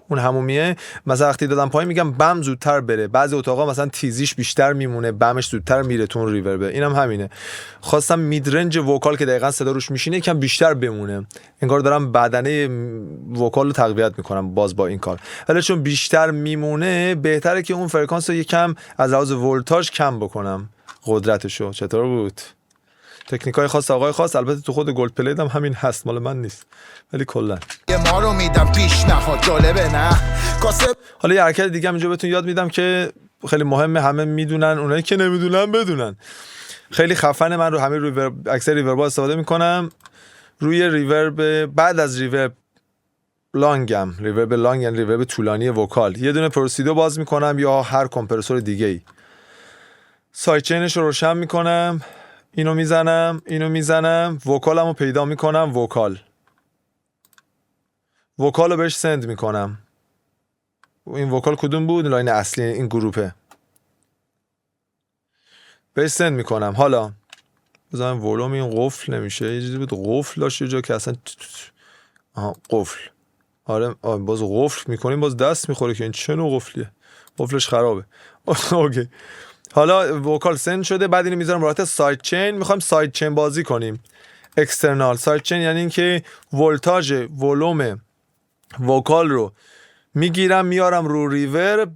اون همومیه. مثلا وقتی دادم پایین میگم بم زودتر بره، بعضی اتاقا مثلا تیزیش بیشتر میمونه، بمش زودتر میره تو اون ریورب. اینم همینه، خواستم میدرنج وکال که دقیقاً صدا روش میشینه یکم بیشتر بمونه، انگار دارم بدنه وکال رو تقویت میکنم باز با این کار. ولی چون بیشتر میمونه بهتره که اون فرکانس رو یکم از لحاظ ولتاژ کم بکنم قدرتشو. چطور بود؟ تکنیکای خاص آقای خاص، البته تو خود گلد پلید هم همین هست، مال من نیست ولی کلا. یه ما رو میدم پیشنهاد جالبه نه حالا یه حرکت دیگه هم اینجا بهتون یاد میدم که خیلی مهمه، همه میدونن، اونایی که نمیدونن بدونن. خیلی خفنه، من رو همه ریورب اکثر ریوربا استفاده میکنم. روی ریورب بعد از ریورب لانگم، ریورب لانگ یعنی ریورب طولانی وکال، یه دونه پروسیدو باز میکنم یا هر کمپرسور دیگه ای. سایت چینش رو روشن میکنم، اینو میزنم، وکالمو پیدا میکنم، وکالو بهش سند میکنم. این وکال کدوم بود؟ لاین اصلی این گروپه، بهش سند میکنم. حالا بذارم ولوم این قفل نمیشه، یه چیزی بود قفل داشت یه جا که اصلا قفل. آره باز قفل میکنیم باز دست میخوره که این چه نوع قفلیه، قفلش خرابه. اوکی حالا وکال سند شده، بعد اینو میذارم راحت سایت چین. میخوایم سایت چین بازی کنیم. اکسترنال سایت چین یعنی اینکه ولتاژ ولوم وکال رو میگیرم میارم رو ریور،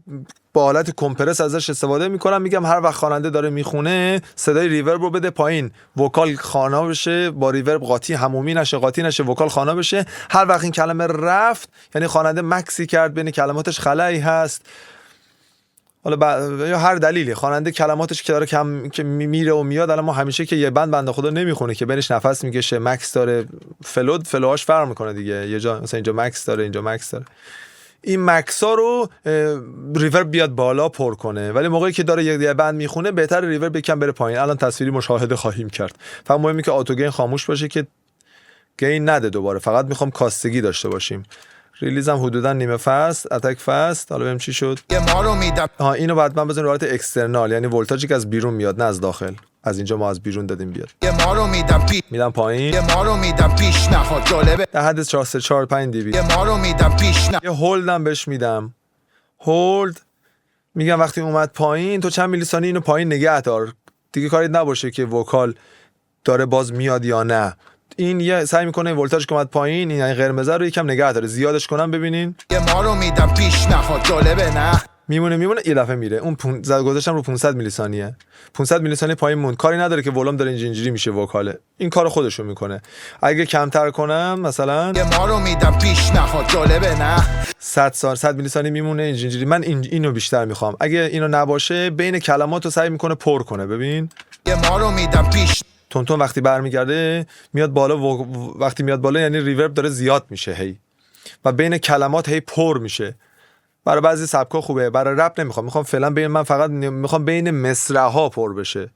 با حالت کمپرس ازش استفاده میکنم. میگم هر وقت خواننده داره میخونه صدای ریورب رو بده پایین، وکال خوانا بشه، با ریورب قاطی همومی نشه، قاطی نشه، وکال خوانا بشه. هر وقت این کلمه رفت یعنی خواننده مکسی کرد، بین کلماتش خلایی هست، حالا یا هر دلیلی خواننده کلماتش که داره کم که میره و میاد. الان ما همیشه که یه بنده خدا نمیخونه که بینش نفس میکشه، مکس داره، فلوهاش فرق میکنه دیگه، یه جا مثلا اینجا مکس داره، اینجا مکس داره. این مکسا رو ریورب بیاد بالا پر کنه، ولی موقعی که داره یه بند میخونه بهتر ریورب یکم بره پایین. الان تصویری مشاهده خواهیم کرد. فقط مهمه که آتو گین خاموش باشه که گین نده دوباره، فقط میخوام کاستگی داشته باشیم. ریلیزم حدودا نیمه فست، اتک فست. حالا ببینیم چی شد. یه ما رو میدم اینو بعد من بزنم حالت اکسترنال، یعنی ولتاژی که از بیرون میاد نه از داخل. از اینجا ما از بیرون دادیم بیاد. یه ما رو میدم پایین. یه ما رو میدم پیشنهاد جالبه در حد 4-3-4-5 دی بی. یه ما رو میدم پیشنهاد یه هولدم بهش میدم. هولد میگم وقتی اومد پایین تو چند میلی ثانیه اینو پایین نگه دار، دیگه کاریت نباشه که وکال داره باز میاد یا نه. این یه سعی میکنه ولتاژ که اومد پایین، این یعنی قرمز رو یکم نگه داره. زیادش کنم ببینین. یه ما رو میدم پیشنهاد جالبه نه میمونه یه دفعه میره. اون گذاشتم رو 500 میلی ثانیه. 500 میلی ثانیه پایین موند. کاری نداره که ولوم داره اینجوری میشه وکاله. این کارو خودشو میکنه. اگه کمتر کنم مثلا یه ما رو میدم پیشنهاد جالبه نه 100 میلی ثانیه میمونه اینجوری. من اینو بیشتر میخوام. اگه اینو نباشه بین کلماتو سعی میکنه پر کنه. ببین یه ما رو میدم تون وقتی برمیگرده میاد بالا وقتی میاد بالا یعنی ریورب داره زیاد میشه هی و بین کلمات هی پر میشه. برای بعضی سبکا خوبه، برای رپ نمیخوام. میخوام فعلا من فقط میخوام بین مصرع‌ها پر بشه.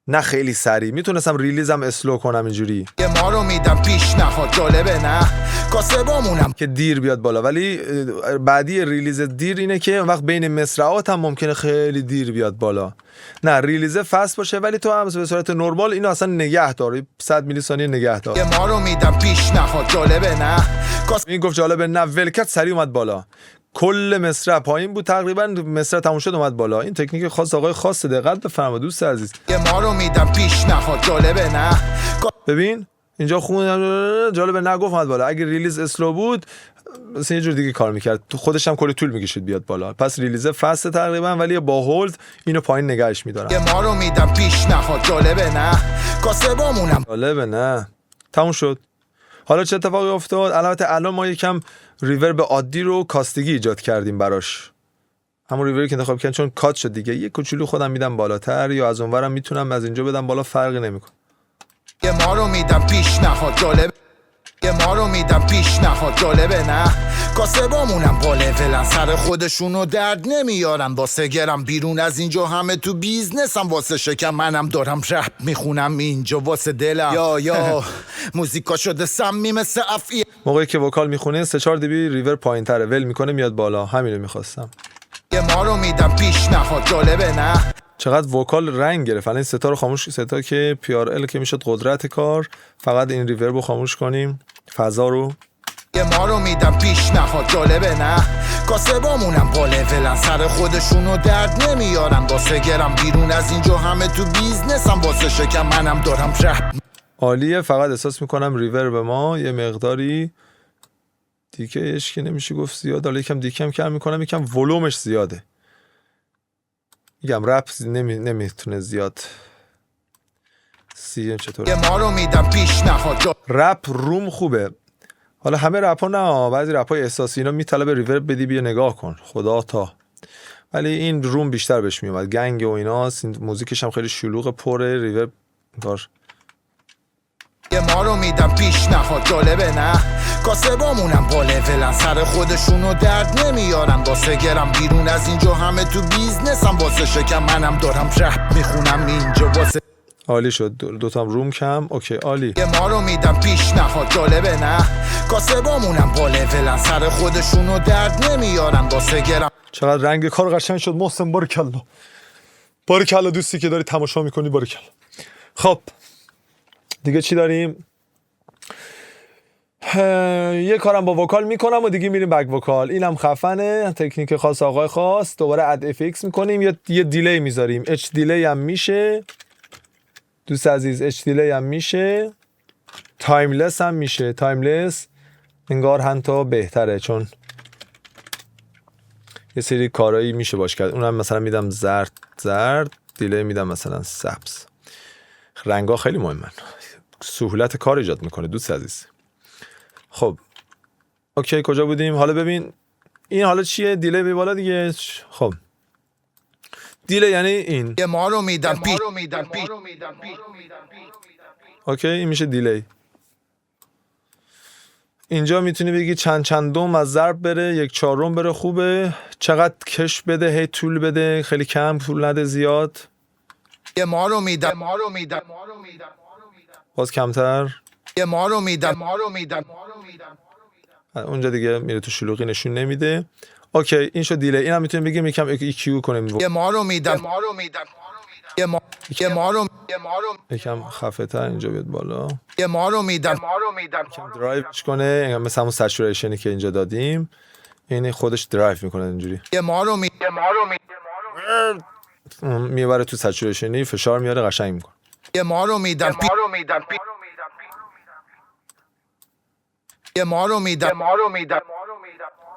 نه خیلی سریع. میتونستم ریلیزم اسلو کنم اینجوری ما رو میدم پیشنهاد جالبه نه کاسه بامونم که دیر بیاد بالا، ولی بعدی ریلیز دیر اینه که وقت بین مصرعات هم ممکنه خیلی دیر بیاد بالا. نه ریلیز فست باشه ولی تو هم به صورت نرمال اینو اصلا نگه دار، 100 میلی ثانیه نگه دار. ما رو میدم پیشنهاد جالبه نه این گفت جالبه نه ولکت سریع اومد بالا، کل مصرع پایین بود تقریبا، مصرع تموم شد اومد بالا. این تکنیک خاص آقای خاصه، دقت بفرما دوست عزیز. ما رو میدم پیشنهاد جالبه نه ببین اینجا خون جالبه نگفت اومد بالا. اگه ریلیز اسلو بود مثلا یه جور دیگه کار میکرد، خودش هم کلی طول میکشید بیاد بالا. پس ریلیز فست تقریبا، ولی با هولد اینو پایین نگهش میدارم. ما رو میدم پیشنهاد جالبه نه کاسه بامونم جالبه نه. تموم شد. حالا چه اتفاقی افتاد؟ البته الان ما یکم ریورب عادی رو کاستگی ایجاد کردیم براش، همون ریوری که انتخاب کردن چون کات شد دیگه. یه کوچولو خودم میدم بالاتر یا از اونورم میتونم از اینجا بدم بالا، فرقی نمیکنه. ما رو میدم پیشنهاد جالبه ما رو میدم پیشنهاد جالبه نه کاسه بامونم با لولن سر خودشونو درد نمیارن واسه گرم بیرون از اینجا همه تو بیزنسم واسه شکم منم دارم رپ میخونم اینجا واسه دلم یا موزیکا شده سمی مثل افعی. موقعی که وکال میخونه 3-4 دیبی ریور پایین تره، ول میکنه میاد بالا، همینو میخواستم. ما رو میدم پیشنهاد جالبه نه چقدر وکال رنگ گرفت. الان ستا رو خاموش، ستا که پی آر ال که میشد قدرت کار، فقط این ریورب رو خاموش کنیم، فضا رو. ما رو میدم پیشنهاد جالبه نه کاسه بامونم با لولن سر خودشونو درد نمیارن واسه گرم بیرون از اینجا همه تو بیزنسم واسه شکم منم دارم رپ. عالیه. فقط احساس میکنم ریورب ما یه مقداری دیکهش که نمیشه گفت زیاد، حالا یکم دیکم کم میکنم، یکم ولومش زیاده. میگم رپ نمیتونه زیاد. سی چطور؟ ما رو میدم پیشنهاد رپ روم خوبه. حالا همه رپ ها نه، بعضی رپ های احساسی اینا میطلبه ریورب بدی بیا نگاه کن خدا تا، ولی این روم بیشتر بهش میومد. گنگ و ایناست، این موزیکش هم خیلی شلوغ پره، ریورب کار. ما رو میدم پیشنهاد جالبه نه کاسه بامونم با لولن سر خودشونو درد نمیارن واسه گرم بیرون از اینجا همه تو بیزنسم واسه شکم منم دارم رپ میخونم اینجا واسه. عالی شد. دوتام روم کم. اوکی عالی. ما رو میدم پیشنهاد جالبه نه کاسه بامونم با لولن سر خودشونو درد نمیارن واسه گرم. چقدر رنگ کار قشنگ شد محسن، بارکالله بارکالله دوستی که داری تماشا میکنی، بارکالله. خب دیگه چی داریم؟ یه کارم با وکال میکنم و دیگه میریم بک وکال. اینم خفنه، تکنیک خاص آقای خاص. دوباره اد افکس میکنیم، یه دیلی میذاریم، اچ دیلی هم میشه دوست عزیز، اچ دیلی هم میشه، تایملس هم میشه. تایملس انگار حتی بهتره چون یه سری کارایی میشه باش کرد. اونم مثلا میدم زرد، دیلی میدم مثلا سبز. رنگا خیلی مهمن، سهولت کار ایجاد میکنه دوست عزیز. خب اوکی کجا بودیم؟ حالا ببین این حالا چیه؟ دیلی بی بالا دیگه. خب دیلی یعنی این. ما رو میدم اوکی این میشه دیلی. اینجا میتونی بگی چندم از ضرب بره، 1/4 بره خوبه. چقدر کش بده، هی طول بده، خیلی کم طول نده زیاد. ما رو میدم باز کمتر. ما رو میدم اونجا دیگه میره تو شلوغی نشون نمیده. اوکی این شد دیلی. اینم میتونیم بگیم یکم EQ کنیم. ما رو میدم یکم خفه تر اینجا بیاد بالا. ما رو میدم یکم درایوش کنه، مثلا همون سچوریشنی که اینجا دادیم این خودش درایو میکنه اینجوری. ما رو میبره تو سچوریشنی، فشار میاره، قشنگ میکنه. ما رو میدم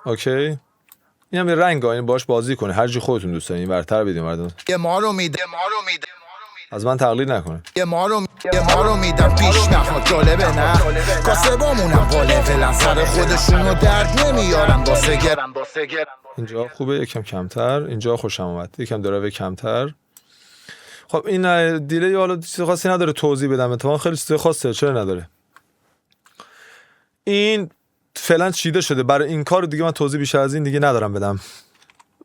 اوکی این هم یه رنگ این باش بازی کنه، هر جی خودتون دوست دارین ورتر بدین مردم. ما رو میدم از من تقلید نکنه. ما رو میدم پیشنهاد جالبه نه کاسه بامونم با لولن سر خودشونو درد نمیارن واسه گرم. اینجا خوبه یکم کمتر، اینجا خوشم اومد یکم درایو کمتر. خب این دیلی حالا چیز خاصی نداره توضیح بدم، اتفاقا خیلی چیز خاصه، چرا نداره. این فعلا چیده شده برای این کار دیگه، من توضیح بیشتر از این دیگه ندارم بدم.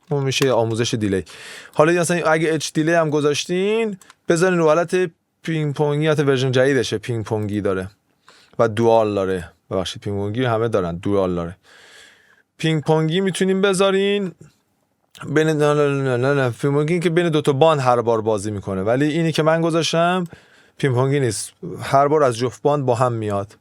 اون میشه آموزش دیلی. حالا مثلا اگه اچ دیلی هم گذاشتین بذارین رو حالت پینگ پونگی، حالت ورژن جدیدشه، پینگ پونگی داره و دوال داره. ببخشید پینگ پونگی همه دارن، دوال داره. پینگ پونگی میتونین بذارین بین نه پینگ پونگی که بین دو تا باند هر بار بازی میکنه، ولی اینی که من گذاشتم پینگ پونگی نیست، هر بار از جفت باند با هم میاد.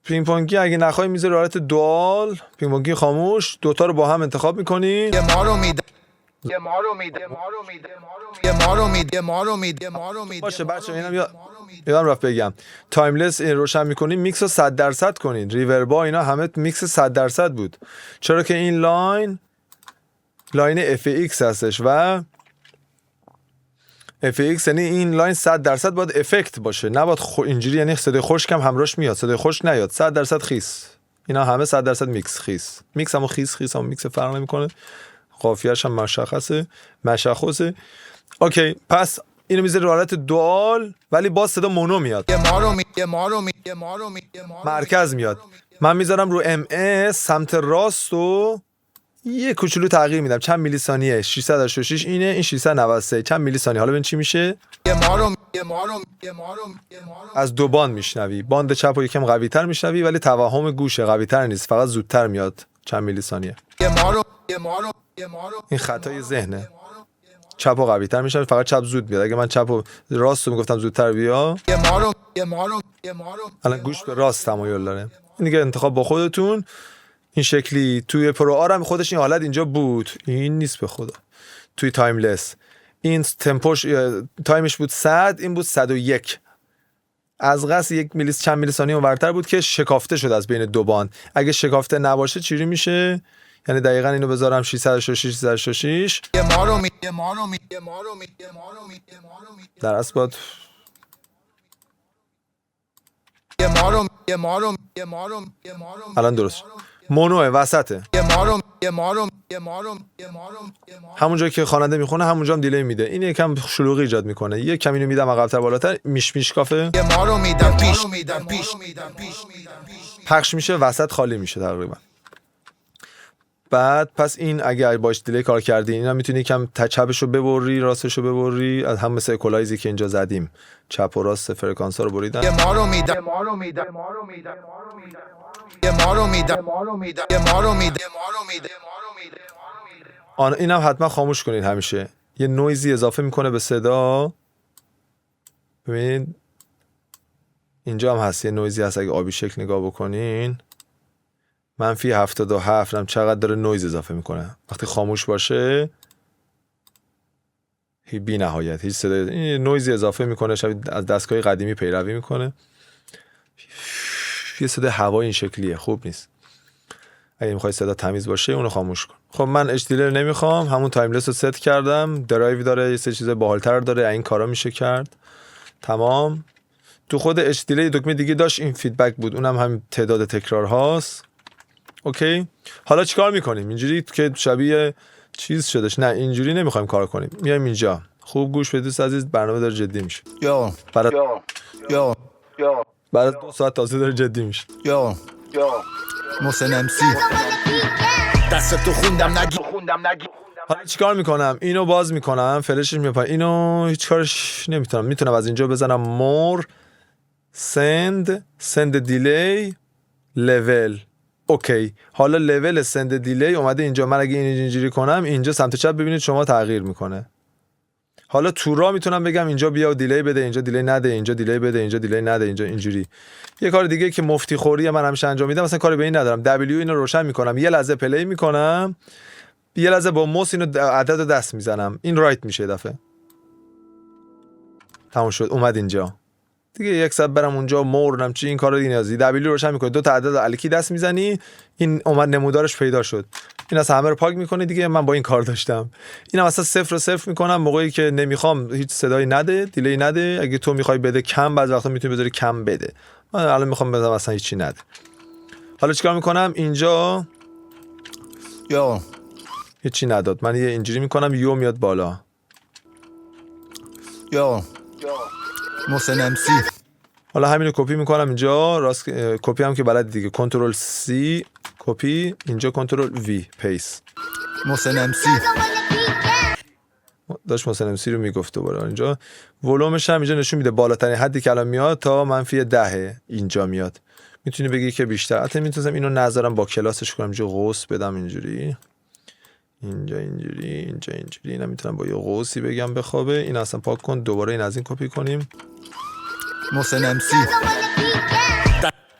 پینگ پونگی اگه نخوای میذاری حالت دوال، پینگ پونگی خاموش، دوتا رو با هم انتخاب میکنی. باشه بچه اینم یادم رفت بگم، تایملس روشن میکنین میکس رو 100% کنین. ریوربا اینا همه میکس 100% بود، چرا که این لاین FX هستش و FX یعنی این لاین 100% باید افکت باشه، نباید اینجوری، یعنی صدای خشک هم همراهش میاد، صدای خشک نیاد، 100% خیس. اینا همه 100% میکس خیس. میکس هم خیس هم میکس فرق نمیکنه، قافیه‌اش هم مشخصه. اوکی، پس اینو میذاری رو حالت دوال ولی باز صدا مونو میاد، مرکز میاد. من میذارم رو MS سمت راست و یه کوچولو تغییر میدم، چند میلی ثانیه، 686 اینه، این 693، چند میلی ثانیه. حالا ببین چی میشه. از دو باند میشنوی، باند چپ رو یکم قوی تر میشنوی ولی توهم گوشه قوی تر نیست، فقط زودتر میاد چند میلی ثانیه. این خطای ذهنه، چپ و قوی تر میشنوی، فقط چپ زود میاد. اگه من چپ و راست رو میگفتم زودتر بیا، الان گوش به راست تمایل داره. این دیگه انتخاب با خودتون. این شکلی توی پرو آرم خودش این حالت اینجا بود، این نیست به خدا. توی تایملس این تمپوش تایمش بود 100، این بود 101. از قصد یک میلی چند میلی ثانیه اونورتر بود که شکافته شد از بین دو باند. اگه شکافته نباشه چجوری میشه؟ یعنی دقیقاً اینو بذارم 666 در اصل باید الان درست مونوه وسطه، همون جایی که خواننده میخونه همونجا هم دیلی میده. این یکم شلوغی ایجاد میکنه، یک کم اینو میدم عقب‌تر بالاتر، میش کافه پخش میشه، وسط خالی میشه تقریبا. بعد پس این اگه باش دیلی کار کردی اینا میتونی کم چپشو ببری راستشو ببری، از هم مثل اکولایزی که اینجا زدیم چپ و راست فرکانس ها رو بریدن. اینم حتما خاموش کنید همیشه، یه نویزی اضافه میکنه به صدا. ببینید اینجا هم هست یه نویزی هست، اگه آبی شکل نگاه بکنین منفی 77 هم چقدر داره نویز اضافه میکنه. وقتی خاموش باشه بی نهایت هیچ صدای نویزی اضافه میکنه، شبیه از دستگاه قدیمی پیروی میکنه. یه صدای هوایی این شکلیه، خوب نیست. اگه میخوای صدا تمیز باشه اونو خاموش کن. خب من اچ دیلر نمیخوام، همون تایملس رو ست کردم، درایو داره، یه سری چیز باحال‌تر داره، این کارا میشه کرد. تمام. تو خود اچ دیلر دکمه دیگه داشت، این فیدبک بود، اونم هم تعداد تکرار هاست. اوکی، حالا چیکار میکنیم؟ اینجوری که شبیه چیز شدش، نه اینجوری نمیخوایم کار کنیم. میایم اینجا، خوب گوش بدید دوست عزیز، برنامه داره جدی میشه. برای 2 ساعت تازه داره جدی میشه. محسن امسی دستتو خوندم نگی. حالا چیکار میکنم؟ اینو باز میکنم، فرشش میاد پایین، اینو هیچ کارش نمیتونم. میتونم از اینجا بزنم مور سند دیلی لول. اوکی، حالا لول سند دیلی اومده اینجا. من اگه اینجوری کنم اینجا سمت چپ ببینید شما تغییر میکنه. حالا تو را میتونم بگم اینجا بیا و دیلی بده، اینجا دیلی نده، اینجا دیلی بده، اینجا دیلی نده، اینجا اینجوری. یه کار دیگه که مفتی خوری من همیشه انجام میدم، مثلا کاری به این ندارم، دبلیو اینو روشن میکنم، یه لحظه پلی میکنم، یه لحظه با موس اینو عدد دست میزنم، این رایت میشه دفعه. تموم شد، اومد اینجا. دیگه یک ساعت برم اونجا مورنم چی، این کارو دیگه نیازی. دبلیو روشن میکنی، 2 تا عدد الکی دست میزنی، این اومد نمودارش پیدا شد. این اصلا همه رو پاک میکنه دیگه. من با این کار داشتم. اینم اصلا 0 رو 0 میکنم موقعی که نمیخوام هیچ صدایی نده، دیلی نده. اگه تو میخوای بده کم، بعضی وقتا میتونی بذاری کم بده. من الان میخوام بدم اصلا هیچی نده. حالا چیکار میکنم؟ اینجا هیچی نداد، من یه اینجوری میکنم، یو میاد بالا. محسن امسی. حالا همینو کپی میکنم اینجا، راست کپی هم که بلد دیگه، کنترل سی کپی، اینجا کنترل وی پیس. محسن امسی داشت محسن امسی رو میگفت دوباره. اینجا ولومش هم اینجا نشون میده بالاترین حدی که الان میاد تا -10 اینجا میاد. میتونی بگی که بیشتر. حتی میتونم اینو نظرم با کلاسش کنم، اینجا قوس بدم اینجوری، اینجا اینجوری، اینجا اینجوری. اینا میتونم با یه قوسی بگم بخوابه. این اصلا پاک کن، دوباره این از این کپی کنیم. محسن امسی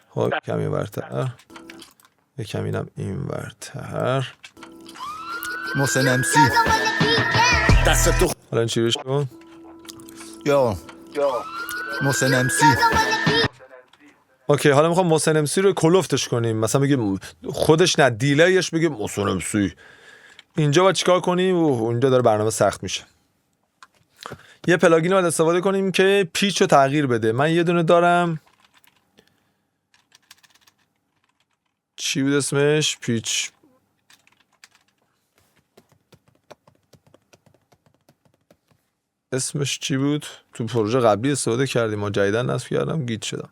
خب کمی ورتر، یکم اینم این ورتر. محسن امسی دست تو حالا این چی روش کن؟ یا محسن امسی. اوکی، حالا میخوام محسن امسی رو کلوفتش کنیم. مثلا بگیم خودش نه دیلیش بگیم محسن امسی. اینجا باید چیکار کنیم؟ اونجا داره برنامه سخت میشه. یه پلاگین باید استفاده کنیم که پیچ رو تغییر بده. من یه دونه دارم، چی بود اسمش؟ پیچ اسمش چی بود؟ تو پروژه قبلی استفاده کردیم، ما جدیدن نصب کردم، گیت شدم.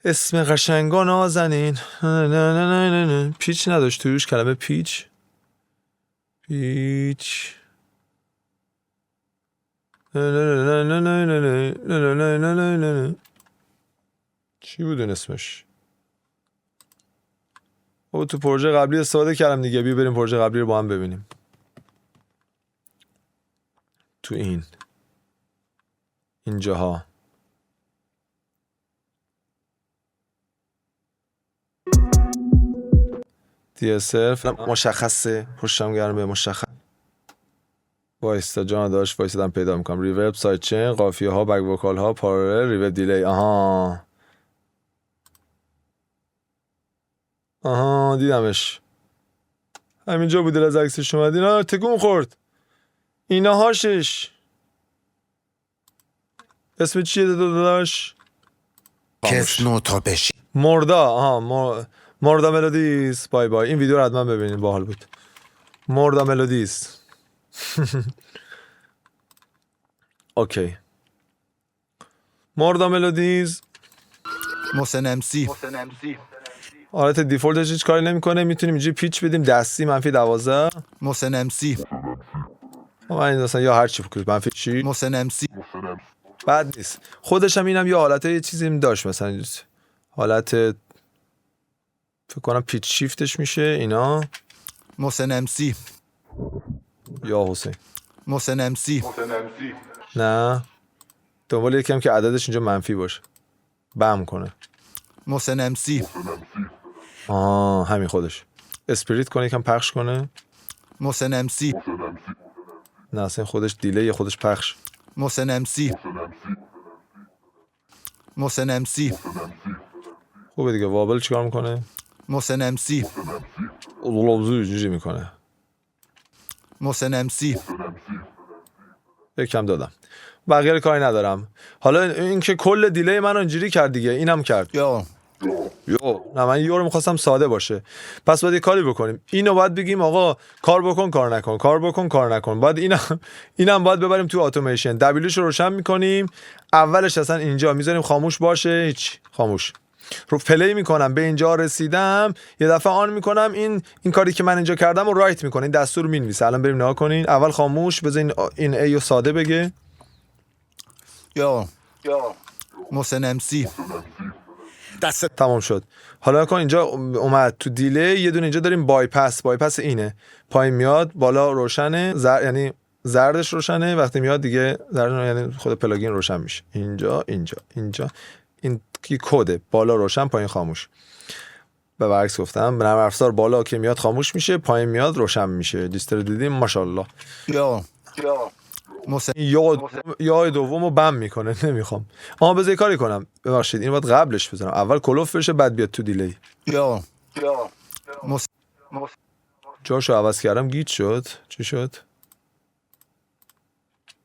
اسم قشنگا نازنین. پیچ نداشت توش کلمه پیچ. چی بود اسمش؟ او تو پروژه قبلی استفاده کردم دیگه. بیا بریم پروژه قبلی رو با هم ببینیم. تو اینجاها DSF مشخصه، پشتم گرمه مشخص. وایستا جان داشت، وایستادم پیدا میکنم. ریورب، سایت چین، قافیه ها، بک وکال ها، پارالل، ریورب دیلی. آها دیدمش، همینجا بود. از عکسش اومد. اینا تکون خورد، اینا هاشش. اسم چیه داداش؟ کس نوتا بشی مردا. مردا ملودیز. بای بای. این ویدیو رو حتما ببینید، باحال بود. مردا ملودیز. اوکی، مردا ملودیز. محسن امسی حالت دیفولتش هیچ کاری نمیکنه. میتونیم اینجوری پیچ بدیم دستی -12. محسن امسی من مثلا یا هر چی بکنید منفی چی. محسن امسی بد نیست. خودش هم اینم یه حالت یه چیزی داشت، مثلا حالت فکر کنم پیچ شیفتش میشه اینا. محسن امسی یا حسین محسن امسی نه، دنبال یکم که عددش اینجا منفی باشه، بم کنه. محسن امسی همین خودش. اسپریت کنه یکم پخش کنه. محسن امسی نه اصلا خودش دیلی، خودش پخش. محسن امسی محسن امسی خوبه دیگه. وابل چیکار میکنه؟ محسن امسی لوزو اینجوری میکنه. محسن امسی یکم دادم، بقیه کاری ندارم. حالا این که کل دیلی منو اینجوری کرد دیگه، اینم کرد. یا نه من یه رو میخواستم ساده باشه. پس باید یه کاری بکنیم. اینو باید بگیم آقا کار بکن کار نکن، کار بکن کار نکن. باید اینم باید ببریم تو اتوماسیون. دبلیوش رو روشن میکنیم. اولش اصلا اینجا میذاریم خاموش باشه، هیچ خاموش. رو پلی میکنم، به اینجا رسیدم، یه دفعه آن میکنم. این کاری که من اینجا کردم رو رایت میکنه، این دستور مینویسه. الان بریم نگاه کنین. اول خاموش، بذارین این ای رو ساده بگه. یا محسن امسی دست تمام شد. حالا کن اینجا اومد تو دیلی یه دونه اینجا داریم بایپس اینه. پایین میاد، بالا روشنه، یعنی زردش روشنه. وقتی میاد دیگه زرد، یعنی خود پلاگین روشن میشه. اینجا این کی کده، بالا روشن پایین خاموش. به برعکس گفتم. نرم افزار بالا که میاد خاموش میشه، پایین میاد روشن میشه. لیست رو دیدیم ماشاءالله. یا محسن یا دومو بم میکنه. نمیخوام. بذار کاری کنم. ببخشید اینو باید قبلش بزنم. اول کلوف بشه بعد بیاد تو دیلی. یا جاشو عوض کردم، گیت شد. چی شد؟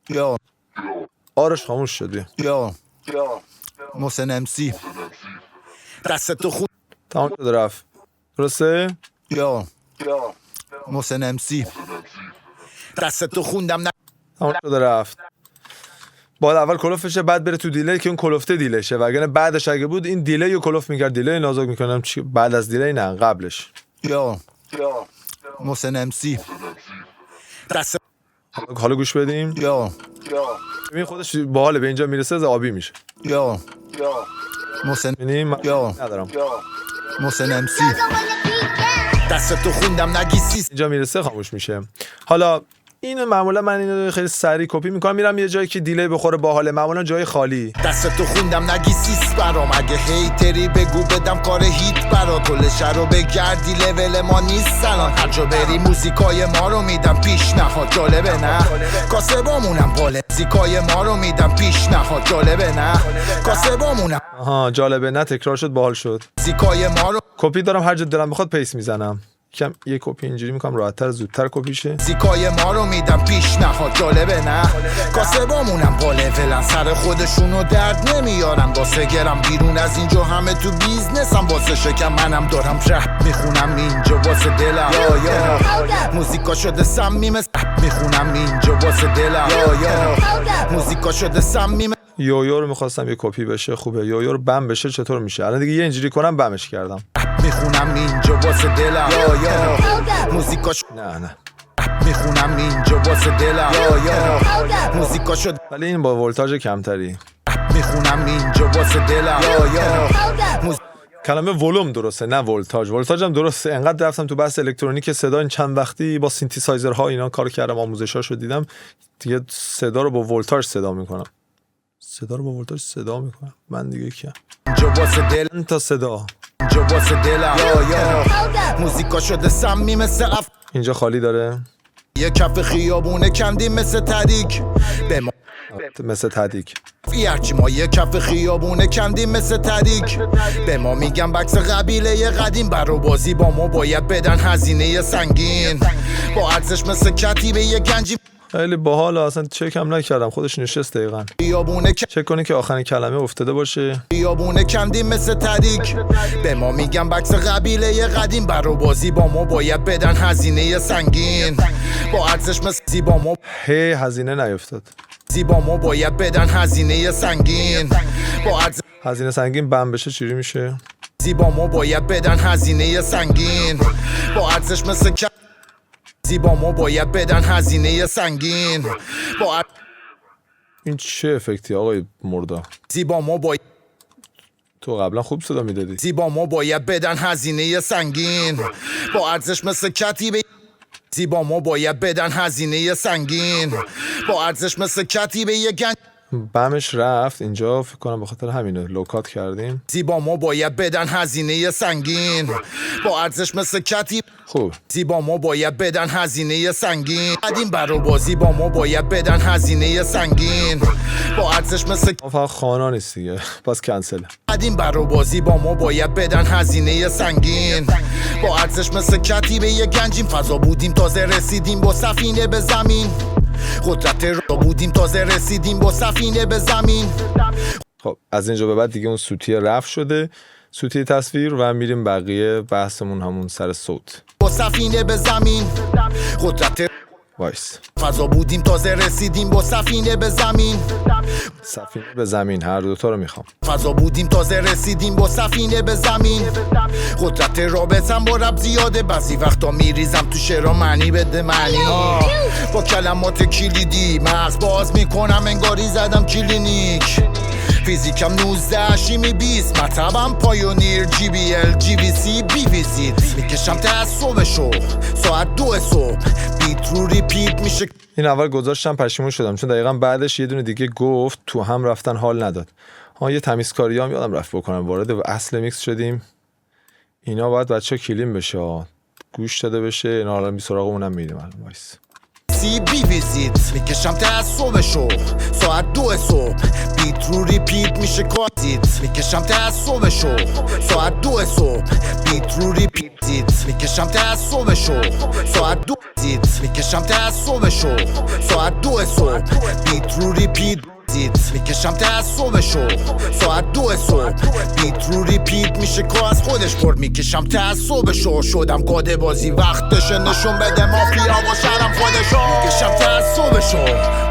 یا آرش خاموش شد. یا محسن امسی دست تو خون تمام شد رفت. درسته؟ یا محسن امسی دست تو خوندم تمام شد رفت. باید اول کلوف شه بعد بره تو دیلی که اون کلوفته دیلی شه، وگرنه بعدش اگه بود این دیلی رو کلوف میکرد، دیلی نازک میکنم بعد از دیلی نه قبلش. یا محسن امسی دست حالا گوش بدیم. یا ببین خودش باحاله، به اینجا میرسه از آبی میشه. یا محسن ببینیم یا ندارم محسن امسی دستتو خوندم نگیسی اینجا میرسه خاموش میشه. حالا اینو معمولا من اینو خیلی سریع کپی میکنم میرم یه جایی که دیلی بخوره باحاله، معمولا جای خالی. دستتو خوندم نگیسیست برام، اگه هیتری بگو بدم کار هیت برا، کل شهر رو بگردی لول ما نیست الان، هر جا بری موزیکای ما رو میدم پیشنهاد، جالبه نه کاسبامونم باله، موزیکای ما رو میدم پیشنهاد، جالبه نه کاسبامونم آها جالبه نه تکرار شد باحال شد. موزیکای ما رو کپی دارم هر جا دلم بخواد پیس میزنم، کم یه کپی اینجوری میکنم راحت‌تر زودتر کپی شه. موزیکای ما رو میدم پیشنهاد، جالبه نه کاسبامونم باله ولن، سر خودشونو درد نمیارن واسه گرم بیرون از اینجا، همه تو بیزنسم واسه شکم، منم دارم رپ میخونم اینجا واسه دلم، یا موزیکا شده سمی مثل میخونم اینجا واسه دلم، یا موزیکا شده سمی یویو رو میخواستم یه کپی بشه خوبه، یویو رو بم بشه چطور میشه؟ الان دیگه یه اینجوری کنم بمش کردم. میخونم اینجا واسه دلم، یا موزیکا نه میخونم اینجا واسه دلم، یا موزیکا شده ولی این با ولتاژ کمتری. میخونم اینجا واسه دلم، یا کلمه ولوم درسته نه ولتاژ، ولتاژ هم درسته. انقدر رفتم تو بحث الکترونیک صدا این چند وقتی با سینتزایزرها اینا کار کردم، آموزشاشو دیدم دیگه صدا رو با ولتاژ صدا میکنم. من دیگه کیم اینجا واسه دلم تا صدا اینجا واسه دلم، یا موزیکا شده سمی مثل اینجا خالی داره یه کف خیابونه کندیم مثل تریک به ما مثل تدیک. هرچی ما یه کف خیابونه کندیم مثل تریک، به ما میگم بکس قبیله قدیم، برو بازی با ما باید بدن هزینه سنگین، با ارزش مثل کتیبه یه گنجی خیلی باحال، اصلا چکم نکردم خودش نشست دقیقاً. خیابونه چک کنی که آخرین کلمه افتاده باشه. خیابونه کندیم مثل تریک، به ما میگم بکس قبیله قدیم، برو بازی با ما باید بدن هزینه سنگین، با ارزش مثل با ما هزینه نیفتاد. با ما باید بدن هزینه سنگین، با ارزش هزینه سنگین بم بشه چجوری میشه؟ با ما باید بدن هزینه سنگین، با ارزش مثل با ما باید بدن هزینه سنگین، با این چه افکتی آقای مردا؟ با ما باید تو قبلا خوب صدا میدادی. با ما باید بدن هزینه سنگین، با ارزش مثل کتیبه با ما باید بدن هزینه سنگین، با ارزش مثل کتیبه یه گنج بمش رفت اینجا فکر کنم به خاطر همینه لوکات کردیم. با ما باید بدن هزینه سنگین، با ارزش مثل کتیب خوب با ما باید بدن هزینه سنگین، قدیم برو بازی با ما باید بدن هزینه سنگین، با ارزش مثل ما فقط خوانا نیست دیگه پس کنسل. قدیم برو بازی با ما باید بدن هزینه سنگین، با ارزش مثل کتیبه یه گنجیم، فضا بودیم تازه رسیدیم با سفینه به زمین، قدرت را بودیم تازه رسیدیم با سفینه به زمین. خب از اینجا به بعد دیگه اون سوتی رفع شده، سوتی تصویر، و میریم بقیه بحثمون همون سر صوت. با سفینه به زمین قدرت وایس فضا بودیم تازه رسیدیم با سفینه به زمین، سفینه به زمین هر دوتا رو میخوام. فضا بودیم تازه رسیدیم با سفینه به زمین، قدرت رابطم با رب زیاده، بعضی وقتا میریزم تو شعرها معنی بده معنی، با کلمات کلیدی مغز باز میکنم انگاری زدم کلینیک، فیزیکم 19 شیمی 20 مطبم پایونیر جی بی ال جی وی سی بی ویزیت، میکشم تعصبشو ساعت 2 صبح بیت رو ریپیت میشه. این اول گذاشتم پشیمون شدم چون دقیقاً بعدش یه دونه دیگه گفت تو هم رفتن حال نداد. یه تمیزکاری هم یادم رفت بکنم، وارد اصل میکس شدیم. اینا باید بچه کلیم بشه، گوش داده بشه، اینا حالا بی سراغ اونم میدیم. الان وایس سی بی ویزیت میکشم تعصبشو ساعت 2 صبح بیت رو ریپیت میشه کازیت، میکشم تعصبشو ساعت 2 صبح بیت رو ریپیت، میکشم تعصبشو ساعت 2 میکشم تعصبشو ساعت 2 صبح بیت رو ریپیت. میکشم تعصبشو ساعت 2 صبح بیت رو ریپیت میشه که از خودش برد میکشم تعصبشو شدم گاده بازی وقتشه نشون بده مافیا و شرم خودشو میکشم تعصبشو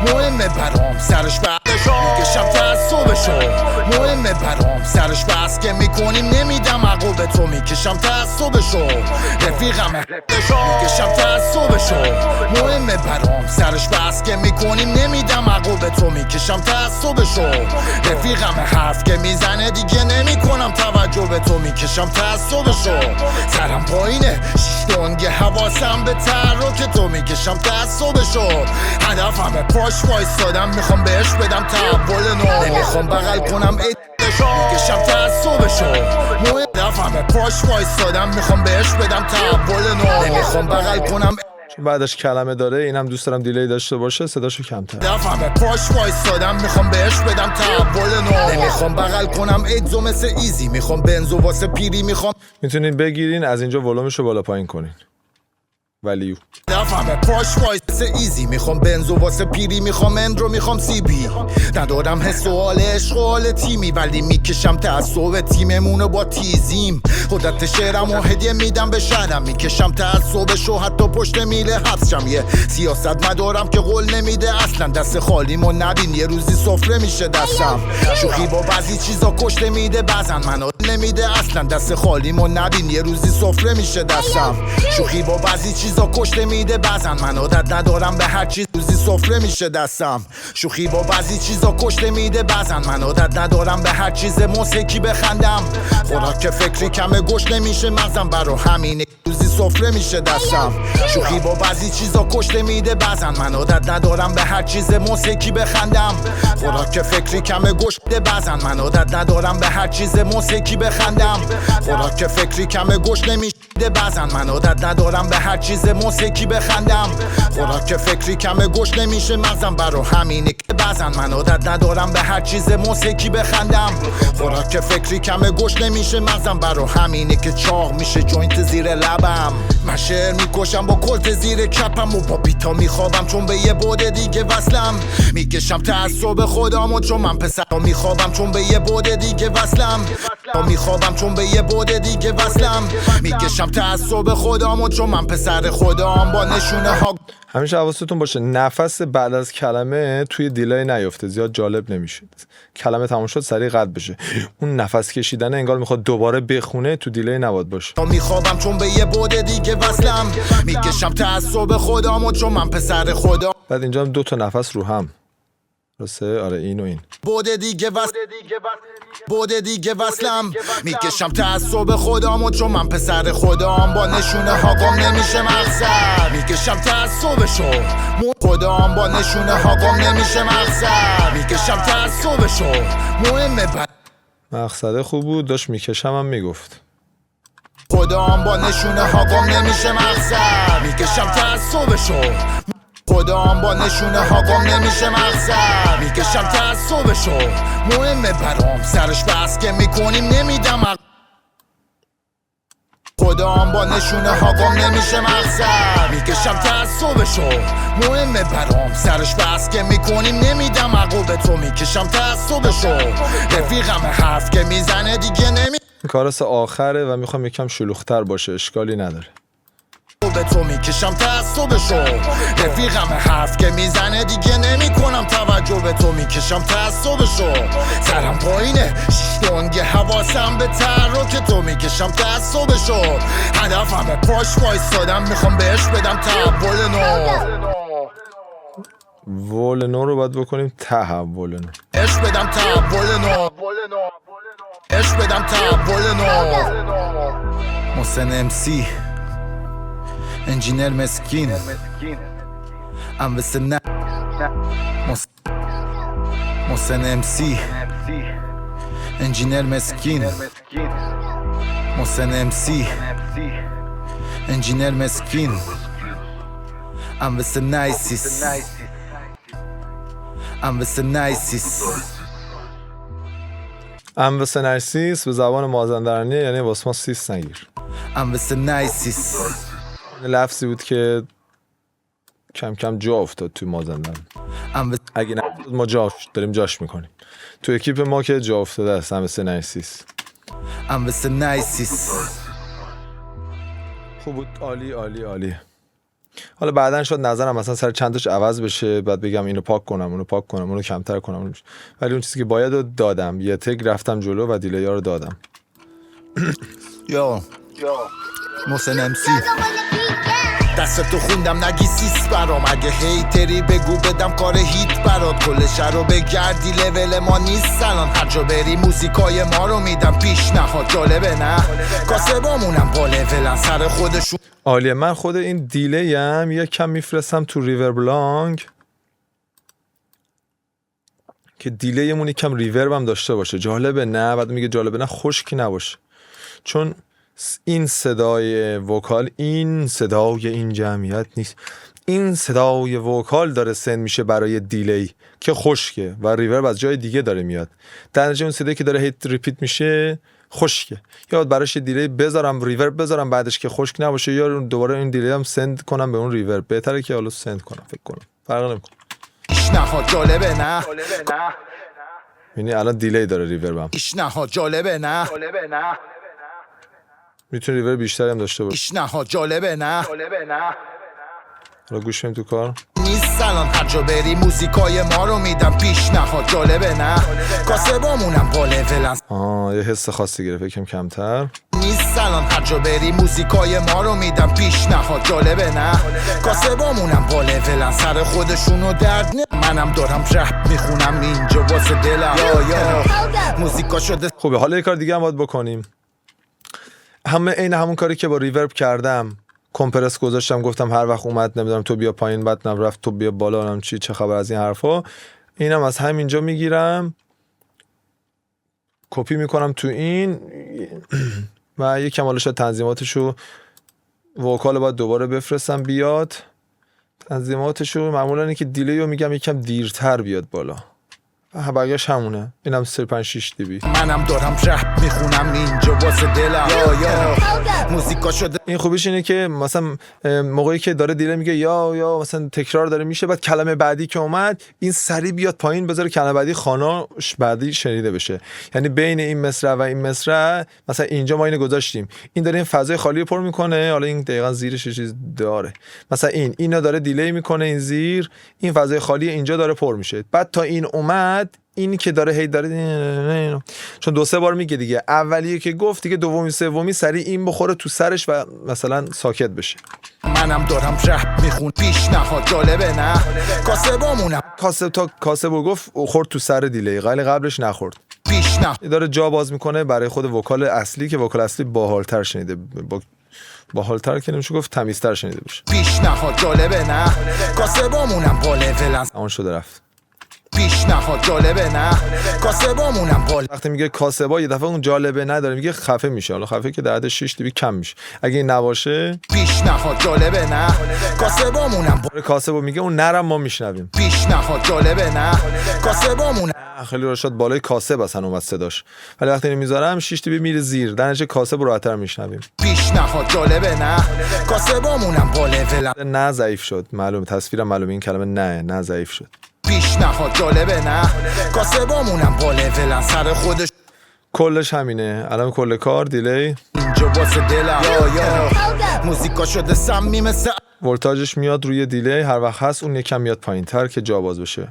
مهمه برام سرش بردشو میکشم تعصبشو مهمه برام سرش بس که میکنیم نمیدم عقوب تو میکشم تعصبشو رفیقم میکشم تعصبشو مهمه برام سرش بس که میکنیم نمیدم عقوب تو میکشم تعصبشو رفیقم حرف که میزنه دیگه نمیکنم توجه به تو میکشم تعصبشو سرم پایینه شیشتونگه حواسم به تحرک تو میکشم تعصبشو هدفم پاش وایستادم میخوام بهش بدم تحول نو نمیخوام بغل کنم میکشم تعصبشو هدفم پاش وایستادم میخوام بهش بدم تحول نو نمیخوام بغل کنم بعدش کلمه داره، اینم دوست دارم دیلی داشته باشه، صداشو کمتر. دفعه پاش وایستادم میخوام بهش بدم تحول نو نمیخوام بغل کنم ایدزو مثل ایزی میخوام بنزو واسه پیری میخوام میتونین بگیرین از اینجا ولومشو بالا پایین کنین. ولیو دفعه پاش وایس ایزی میخوام بنزو واسه پیری میخوام اندرو میخوام سی بی ندارم حس و حال عشق و حال تیمی ولی میکشم تعصب تیممونو با تیزیم خودت شعرم و هدیه میدم به شهرم میکشم تعصبشو حتی پشت میله حبسشم یه سیاست مدارم که قول نمیده اصلا دست خالیمو نبین یه روزی سفره میشه دستم شوخی با بعضی چیزا کشته میده بعضن منو نمیده اصلا دست خالیمو نبین یه روزی سفره میشه دستم شوخی با بعضی چیزا کشته میده بعضن من عادت ندارم به هر چیز روزی سفره میشه دستم شوخی با بعضی چیزا کشته میده بعضن من عادت ندارم به هر چیز موسیقی بخندم خوراک فکری کمه گوش نمیشه مغزم برا همینه روزی سفره میشه دستم شوخی با بعضی چیزا کشته میده بعضن من عادت ندارم به هر چیز موسیقی بخندم خوراک فکری کمه گوش میده بعضن من عادت ندارم به هر چیز موسیقی بخندم خوراک فکری کمه گوش نمیشه بعضن من عادت ندارم به هر چیز موسیقی بخندم خوراک فکری کمه گوش نمیشه مغزم برا همینه که بعضن من عادت ندارم به هر چیز موسیقی بخندم خوراک فکری کمه گوش نمیشه مغزم برا همینه که چاق میشه جوینت زیر لبم من شعر میکشم با کلت زیر کپم و با بیتا میخوابم چون به یه بعد دیگه وصلم میکشم تعصب خودمو چون من پسرا میخوابم چون به یه بعد دیگه وصلم میخوابم چون به یه بعد دیگه وصلم میکشم تعصب خودمو چون من پسر خودم با نشونه ها همیشه حواستون باشه نفس بعد از کلمه توی دیلی نیفته زیاد جالب نمیشه کلمه تموم شد سریع قطع بشه اون نفس کشیدن انگار میخواد دوباره بخونه تو دیلی نباید باشه میخوابم چون به یه بعد دیگه وصلم میکشم تعصب خودمو چون من پسر خودم بعد اینجا هم 2 تا نفس رو هم درسته آره این و این بعد دیگه وصلم میکشم تعصب خودمو چون من پسر خودم با نشونه ها گم نمیشه مقصد میکشم تعصبشو خودم با نشونه ها گم نمیشه مقصد میکشم تعصبشو مهمه مقصد خوب بود داشت میکشم هم میگفت خودم با نشونه ها گم نمیشه مقصد میکشم تعصبشو خودم با نشونه ها گم نمیشه مقصد میکشم تعصبشو مهمه برام سرش بس که میکنیم نمیدم خودم با نشونه ها گم نمیشه مقصد میکشم تعصبشو مهمه برام سرش بس که میکنیم نمیدم عقوب تو میکشم تعصبشو رفیقم حرف که میزنه دیگه نمی کارس آخره و میخوام یکم شلوغ‌تر باشه اشکالی نداره به تو میکشم تعصبشو رفیقم حرف که میزنه دیگه نمیکنم توجه به تو میکشم تعصبشو سرم پایینه شیشتونگه حواسم به تحرک تو میکشم تعصبشو هدفم پاش وایستادم میخوام بهش بدم تحول نو ول نو رو باید بکنیم تحول نو بهش بدم تحول نو بهش بدم تحول نو محسن امسی انجینر مسکین ام وسه محسن امسی انجینر مسکین محسن امسی انجینر مسکین ام وسه نایسیس ام وسه نایسیس ام وسه نایسیس به زبان مازندرانی یعنی واسه ما سیس نگیر ام وسه نایسیس لفظی بود که کم کم جا افتاد توی مازندران اگه نه ما داریم جاش میکنیم. تو اکیپ ما که جا افتاده است هم مثل نایسیس. خوب بود. عالی عالی عالی. حالا بعدن شد نظرم مثلا سر چند تاش عوض بشه، بعد بگم اینو پاک کنم اونو پاک کنم اونو کمتر کنم ولی اون چیزی که باید رو دادم. یه تگ رفتم جلو و دیلی ها رو دادم. یا محسن امسی دستتو خوندم نگی سیس برام، اگه هیتری بگو بدم کار هیت برات، کل شهر رو بگردی لول ما نیست الان، هر جا بری موزیکای ما رو میدم پیشنهاد. جالبه نه کاسبامونم با لولن سر خودشون. عالیه. من خود این دیلی هم یک کم میفرستم تو ریورب لانگ که دیلیمون یکم ریورب هم داشته باشه. جالبه نه؟ بعد میگه جالبه نه خشکی نباشه، چون این صدای وکال، این صدای این جمعیت نیست، این صدای وکال داره سند میشه برای دیلی که خشکه و ریورب از جای دیگه داره میاد، در نتیجه اون صدایی که داره هیت ریپیت میشه خشکه. یا براش دیلی بذارم ریورب بذارم بعدش که خشک نباشه، یا دوباره این دیلی هم سند کنم به اون ریورب. بهتره که حالا سند کنم، فکر کنم فرق نمیکنه. پیشنهاد. جالبه نه یعنی الان دیلی داره ریوربم. پیشنهاد. جالبه نه میتونه ریورب بیشتری هم داشته باشه. پیشنهاد. جالبه نه حالا گوش کنیم تو کار نیست الان، هر جا بری موزیکای ما رو میدم پیشنهاد. جالبه نه کاسبامونم با لولن یه حس خاصی گرفت، یکم کمتر نیست الان، هر جا بری موزیکای ما رو میدم پیشنهاد. جالبه نه کاسبامونم با لولن سر خودشونو درد منم دارم رپ میخونم اینجا واسه دلم. یا موزیکا شده خوبه. حالا یه کار دیگه هم باید بکنیم. عین همون کاری که با ریورب کردم، کمپرس گذاشتم، گفتم هر وقت اومد نمیدونم تو بیا پایین، بعد رفت تو بیا بالا، نمیدونم چه خبر از این حرفا. اینم از همینجا میگیرم کپی میکنم تو این و یکم حالا شاید تنظیماتشو وکال باید دوباره بفرستم بیاد. تنظیماتشو معمولا اینه که دیلی رو میگم یکم دیرتر بیاد بالا، بقیه‌اش همونه. اینم 356 دی بی. منم دارم رپ میخونم اینجا واسه دلم. یا موزیکا شده. این خوبیش اینه که مثلا موقعی که داره دیله میگه یا مثلا تکرار داره میشه، بعد کلمه بعدی که اومد این سری بیاد پایین بذاره کلمه بعدی خاناش بعدی شنیده بشه. یعنی بین این مصرع و این مصرع مثلا اینجا ما اینو گذاشتیم، این داره این فضای خالی رو پر میکنه، حالا این دقیقاً زیرش چیز داره، مثلا اینو داره دیلی میکنه، این زیر این فضای خالی اینجا داره پر میشه. بعد تا این اومد این که داره هی داره چون دو سه بار میگه دیگه، اولیه که گفت دیگه دومی سومی سری این بخوره تو سرش و مثلا ساکت بشه. منم دارم رپ میخون پیشنهاد. جالبه نه کاسبامونم کاسبو گفت خورد تو سر دیلی، قبلش نخورد. پیشنهاد داره جا باز میکنه برای خود وکال اصلی که وکال اصلی باحالتر شنیده، باحالتر که نمیشه گفت تمیزتر شنیده بشه. پیشنهاد. جالبه نه کاسبامونم با لولن اون شده رفت. پیشنهاد. جالبه نه کاسبامونم با وقتی میگه کاسبا یه دفعه اون جالبه نداره، میگه خفه میشه. حالا خفه که در حد 6 دی بی کم میشه. اگه این نباشه پیشنهاد. جالبه نه کاسبامونم با کاسبو میگه اون نرم ما میشنویم. پیشنهاد. جالبه نه کاسبامونم خیلی رشاد بالای کاسب اصلا اومد صداش، ولی وقتی اینو میذارم 6 دی بی میره زیر، در نتیجه کاسب راحت‌تر میشنویم. پیشنهاد. جالبه نه کاسبامونم با لولن نه ضعیف شد، معلومه تصویرم معلومه این کلمه نه ضعیف شد. پیشنهاد. جالبه نه کاسبامونم با لولن سر خودش کلش همینه. الان کل کار دیلی اینجا واسه دلم. یا موزیکا شده سمی مثل ولتاژش میاد روی دیلی، هر وقت هست اون یکم میاد پایین‌تر که جا باز بشه.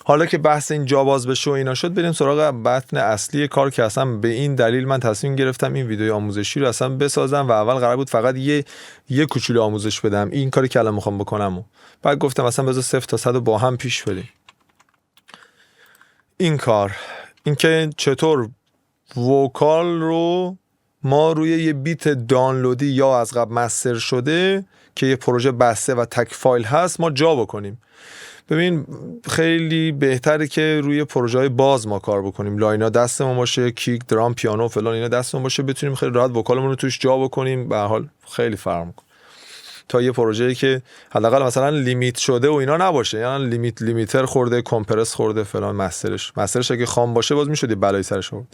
حالا که بحث این جا باز بشه و اینا شد، بریم سراغ متن اصلی کار که اصلا به این دلیل من تصمیم گرفتم این ویدیوی آموزشی رو اصلا بسازم و اول قرار بود فقط یه کوچولو آموزش بدم، این کاری که الان میخوام بکنم. بعد گفتم اصلا بذار 0 تا 100 با هم پیش بریم. این کار این که چطور وکال رو ما روی یه بیت دانلودی یا از قبل مستر شده که یه پروژه بسته و تک فایل هست ما جا بکنیم. ببین خیلی بهتره که روی پروژه های باز ما کار بکنیم، لاینا دستمون باشه، کیک، درام، پیانو فلان اینا دستمون باشه، بتونیم خیلی راحت وکالمون رو توش جا بکنیم. به هر حال خیلی فرق میکنه تا یه پروژه‌ای که حداقل مثلا لیمیت شده و اینا نباشه، یعنی لیمیتر خورده، کمپرس خورده فلان، مسترش اگه خام باشه باز میشد بلای سرش بود.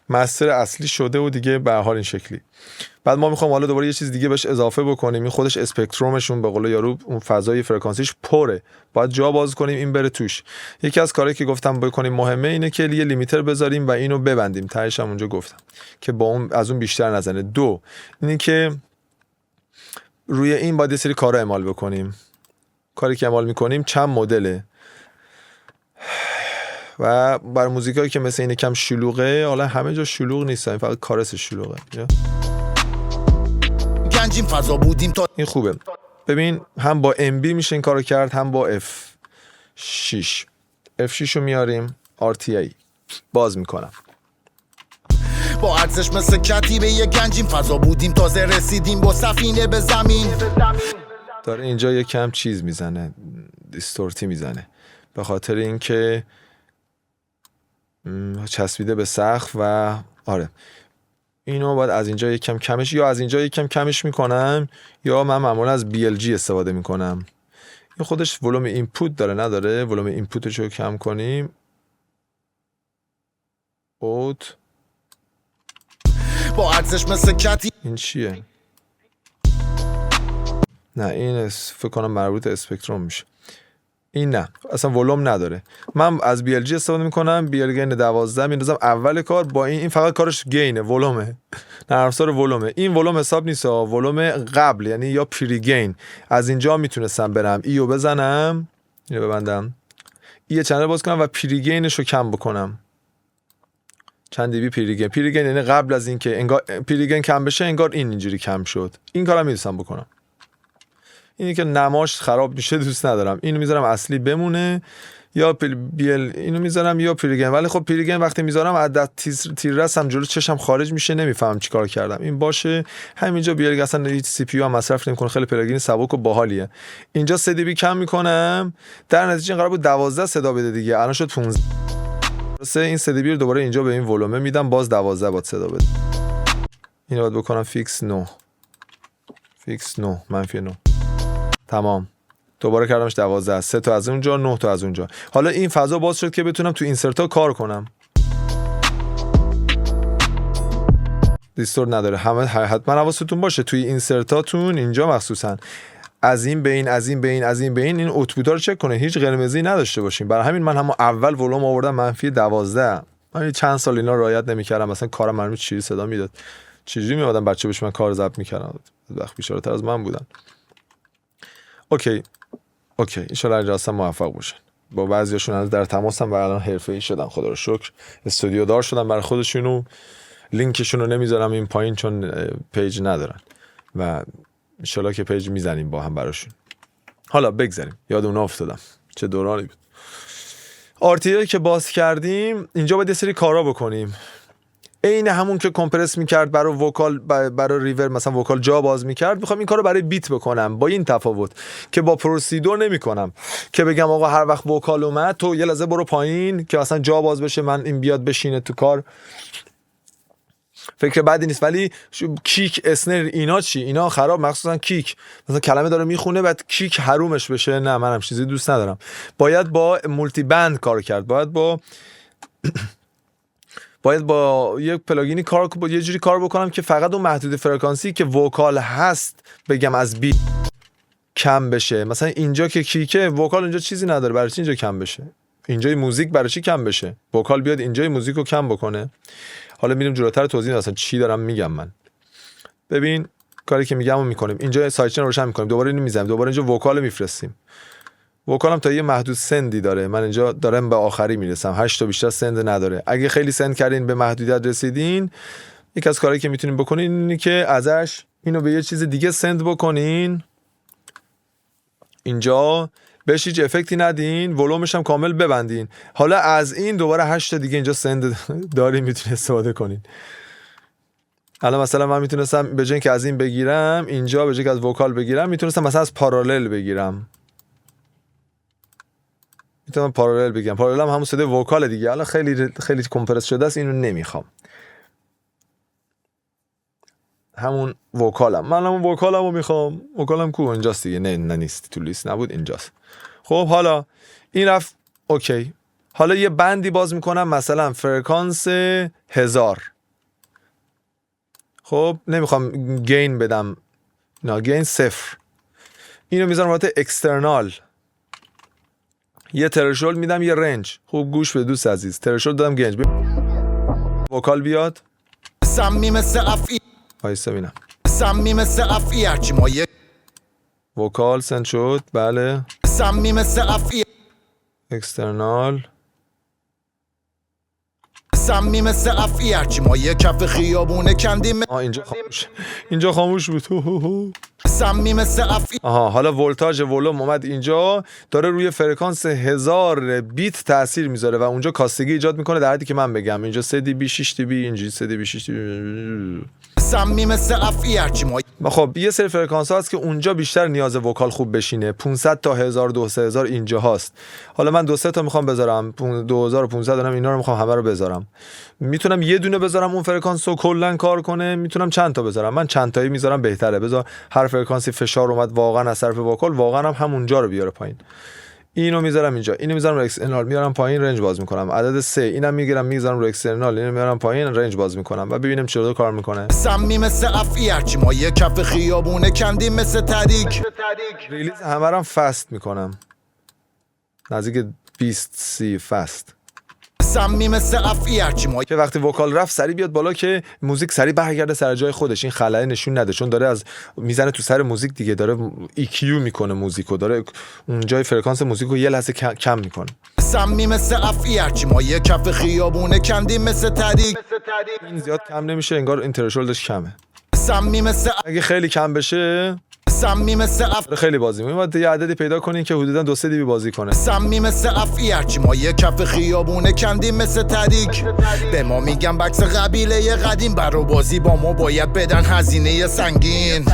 مستر اصلی شده و دیگه به هر حال این شکلی. بعد ما میخوام حالا دوباره یه چیز دیگه بهش اضافه بکنیم. این خودش اسپکترومشون به قول یارو اون فضای فرکانسیش پره، باید جا باز کنیم این بره توش. یکی از کارهایی که گفتم بکنیم مهمه اینه که یه لیمیتر بذاریم و اینو ببندیم. تهش هم اونجا گفتم که با اون از اون بیشتر نزنه. دو اینی که روی این باید یه سری کارا اعمال بکنیم. کاری که اعمال میکنیم چند مدله و بر موزیکایی که مثل اینه کم شلوغه، حالا همه جا شلوغ نیستن، فقط کارس شلوغه. گنجیم فضا بودیم تا این خوبه. ببین هم با MB میشه این کارو کرد، هم با F6 رو میاریم RTI باز میکنم. با ارزش مثل کتیبه یه گنجیم فضا بودیم تازه رسیدیم با سفینه به زمین. داره اینجا یه کم چیز میزنه، دیستورتی میزنه به خاطر اینکه چسبیده به سقف و آره اینو باید از اینجا یک کم کمش، یا از اینجا یک کم کمش میکنم یا من معمولا از BLG استفاده میکنم. این خودش ولوم اینپوت داره نداره؟ ولوم اینپوتش رو کم کنیم. اوت با ارزش مثل کتی. این چیه؟ نه این فکر کنم مربوط اسپکتروم میشه. این نه اصلا ولوم نداره. من از BLG استفاده میکنم، BL گین 12 میندازم اول کار. با این فقط کارش گینه، ولومه، نرم افزار ولومه. این ولوم حساب نیست، ولوم قبل یعنی یا پری گین. از اینجا میتونستم برم ایو بزنم، اینو ببندم، ای چنل باز کنم و پری گینش رو کم بکنم. چند دی بی پری گین. پری گین یعنی قبل از اینکه انگار پری گین کم بشه انگار این اینجوری کم شد. این کارم میتونم بکنم. اینی که نماش خراب میشه دوست ندارم. اینو میذارم اصلی بمونه یا بیل اینو میذارم یا پریگن. ولی خب پریگن وقتی میذارم عدد تیررسم جلو چشم خارج میشه، نمیفهم چیکار کردم. این باشه همینجا بیل اصلا هیچ سی پی یو هم مصرف نمیکنه، خیلی پلاگین سبک و باحالیه. اینجا 3 دی بی کم میکنم، در نتیجه این قرار بود 12 صدا بده دیگه، الان شد 15. این 3 دی بی رو دوباره اینجا به این ولومه میدم، باز 12 باید صدا بده. اینو باید بکنم فیکس 9 فیکس 9 منفی 9. تمام. دوباره کردمش 12، 3 تا از اونجا 9 تا از اونجا. حالا این فضا باز شد که بتونم تو اینسرتا کار کنم. دیستورت نداره. همه حتما حواستون باشه توی اینسرتاتون اینجا مخصوصا از این به این، از این به این، از این به این اوتپوتا رو چک کنه، هیچ قرمزی نداشته باشین. برای همین من همون اول ولوم آوردم منفی 12. من چند سال اینا رعایت نمی‌کردم، مثلا کارم معلومه چی صدا میداد. چجوری میادم بچه بهش من کار ضبط می‌کردم، وقت بیچاره‌تر از من بودن. اوکی ان شاءالله اجازه موفق باشن. با بعضیاشون از در تماسم و الان حرفه‌ای شدن، خدا رو شکر استودیو دار شدن برای خودشون و لینکشون رو نمیذارم این پایین چون پیج ندارن و ان شاءالله که پیج میزنیم با هم براشون. حالا بگذاریم، یاد اون افتادم چه دورانی بود. RTI که باز کردیم اینجا باید یه سری کارا بکنیم. عین همون که کمپرس میکرد برای وکال، برای ریور مثلا وکال جا باز میکرد، میخوام این کارو برای بیت بکنم، با این تفاوت که با پروسیدور نمیکنم که بگم آقا هر وقت وکال اومد تو یه لحظه برو پایین که مثلا جا باز بشه، من این بیاد بشینه تو کار. فکر بدی نیست، ولی کیک اسنر اینا چی؟ اینا خراب، مخصوصا کیک مثلا کلمه داره میخونه بعد کیک حرومش بشه، نه منم چیزی دوست ندارم. باید با مولتی بند کار کرد، باید با یک پلاگینی یه جوری کار بکنم که فقط اون محدود فرکانسی که وکال هست بگم از بیت کم بشه. مثلا اینجا که کیکه وکال اینجا چیزی نداره، برای چی اینجا کم بشه؟ اینجای موزیک برای چی کم بشه؟ وکال بیاد اینجای موزیک رو کم بکنه. حالا میریم جلوتر توضیح میدم اصلا چی دارم میگم من. ببین کاری که میگم رو میکنیم، اینجا سایت رو روشن میکنیم، دوباره اینو میزنیم، دوباره اینجا وکال میفرستیم. وکالم تا یه محدود سندی داره، من اینجا دارم به آخری میرسم، 8 تا بیشتر سند نداره. اگه خیلی سند کردین به محدودیت رسیدین، یک از کارهایی که میتونین بکنین اینه که ازش اینو به یه چیز دیگه سند بکنین، اینجا بهش هیچ افکتی ندین، ولومش هم کامل ببندین. حالا از این دوباره 8 تا دیگه اینجا سند دارین میتونین استفاده کنین. حالا مثلا من میتونستم به جای اینکه از این بگیرم اینجا، به جای اینکه از وکال بگیرم میتونستم مثلا از پارالل بگیرم. میتونم پارالل بگم، پارالل هم همون صدای وکال دیگه. حالا خیلی کمپرس شده است، اینو نمیخوام. همون وکالم، من همون وکالمو میخوام. وکالم کو اینجاست دیگه، نه نیست تو لیست نبود، اینجاست. خب حالا این رفت اوکی. حالا یه بندی باز میکنم مثلا فرکانس 1000 خب نمیخوام گین بدم، نه گین 0. اینو میذارم واسه اکسترنال. یه ترشولد میدم یه رنج. خوب گوش به دوست عزیز، ترشولد دادم گنج. وکال بیاد. سمی مثل افعی وایسا ببینم. سمی مثل افعی هرچی ما یک وکال سند شد. بله. سمی مثل افعی اکسترنال. سمی مثل افعی هرچی ما یک کف خیابونه کندیم. اینجا خاموش، اینجا خاموش بود. سمی مثل افعی. آها، حالا ولتاژ ولوم اومد اینجا، داره روی فرکانس 1000 بیت تاثیر میذاره و اونجا کاستگی ایجاد میکنه در حدی که من بگم اینجا 3 دی بی 6 دی بی، اینجا 3 دی بی 6 دی بی. سمی مثل افعی هرچی ما خب یه سری فرکانس ها هست که اونجا بیشتر نیاز وکال خوب بشینه. 500 تا 1000 2000 اینجا هست. حالا من 2 3 تا میخوام بذارم، 2500 دارم، اینا رو میخوام همه رو بذارم. میتونم یه دونه بذارم اون فرکانس رو کلا کار کنه، میتونم چند تا بذارم. من چند تایی میذارم بهتره. بذار هر فرکانسی فشار اومد واقعا از طرف وکال واقعا همونجا رو بیاره پایین. اینو میذارم اینجا، اینو میذارم رو اکسترنال، میارم پایین، رنج باز میکنم. عدد 3 اینم میگیرم میذارم رو اکسترنال، اینو میارم پایین، رنج باز میکنم و ببینیم چطور کار میکنه. سمی مثل افعی هرچی ما یک کف خیابونه کندیم مثل تریک. ریلیز همه رو فست میکنم، نزدیک 20 30 فست. سمی مثل افعی هرچی ما که وقتی وکال رفت سری بیاد بالا که موزیک سری برگرده سر جای خودش. این خلأ نشون نده، چون داره از میزنه تو سر موزیک دیگه، داره EQ میکنه موزیکو، داره اون جای فرکانس موزیکو یه لحظه کم میکنه. سمی مثل افعی هرچی ما یک کف خیابونه کندیم مثل تریک. این زیاد کم نمیشه، انگار این ترشولدش کمه. سمی مثل اگه خیلی کم بشه سمی مثل افعی خیلی بازی می‌کنه. باید یه عددی پیدا کنین که حدوداً 2 3 دی بازی کنه. سمی مثل افعی هرچی ما یک کف خیابونه کندیم مثل تریک. به ما میگن بکس قبیله قدیم، برا بازی با ما باید بدن هزینه سنگین.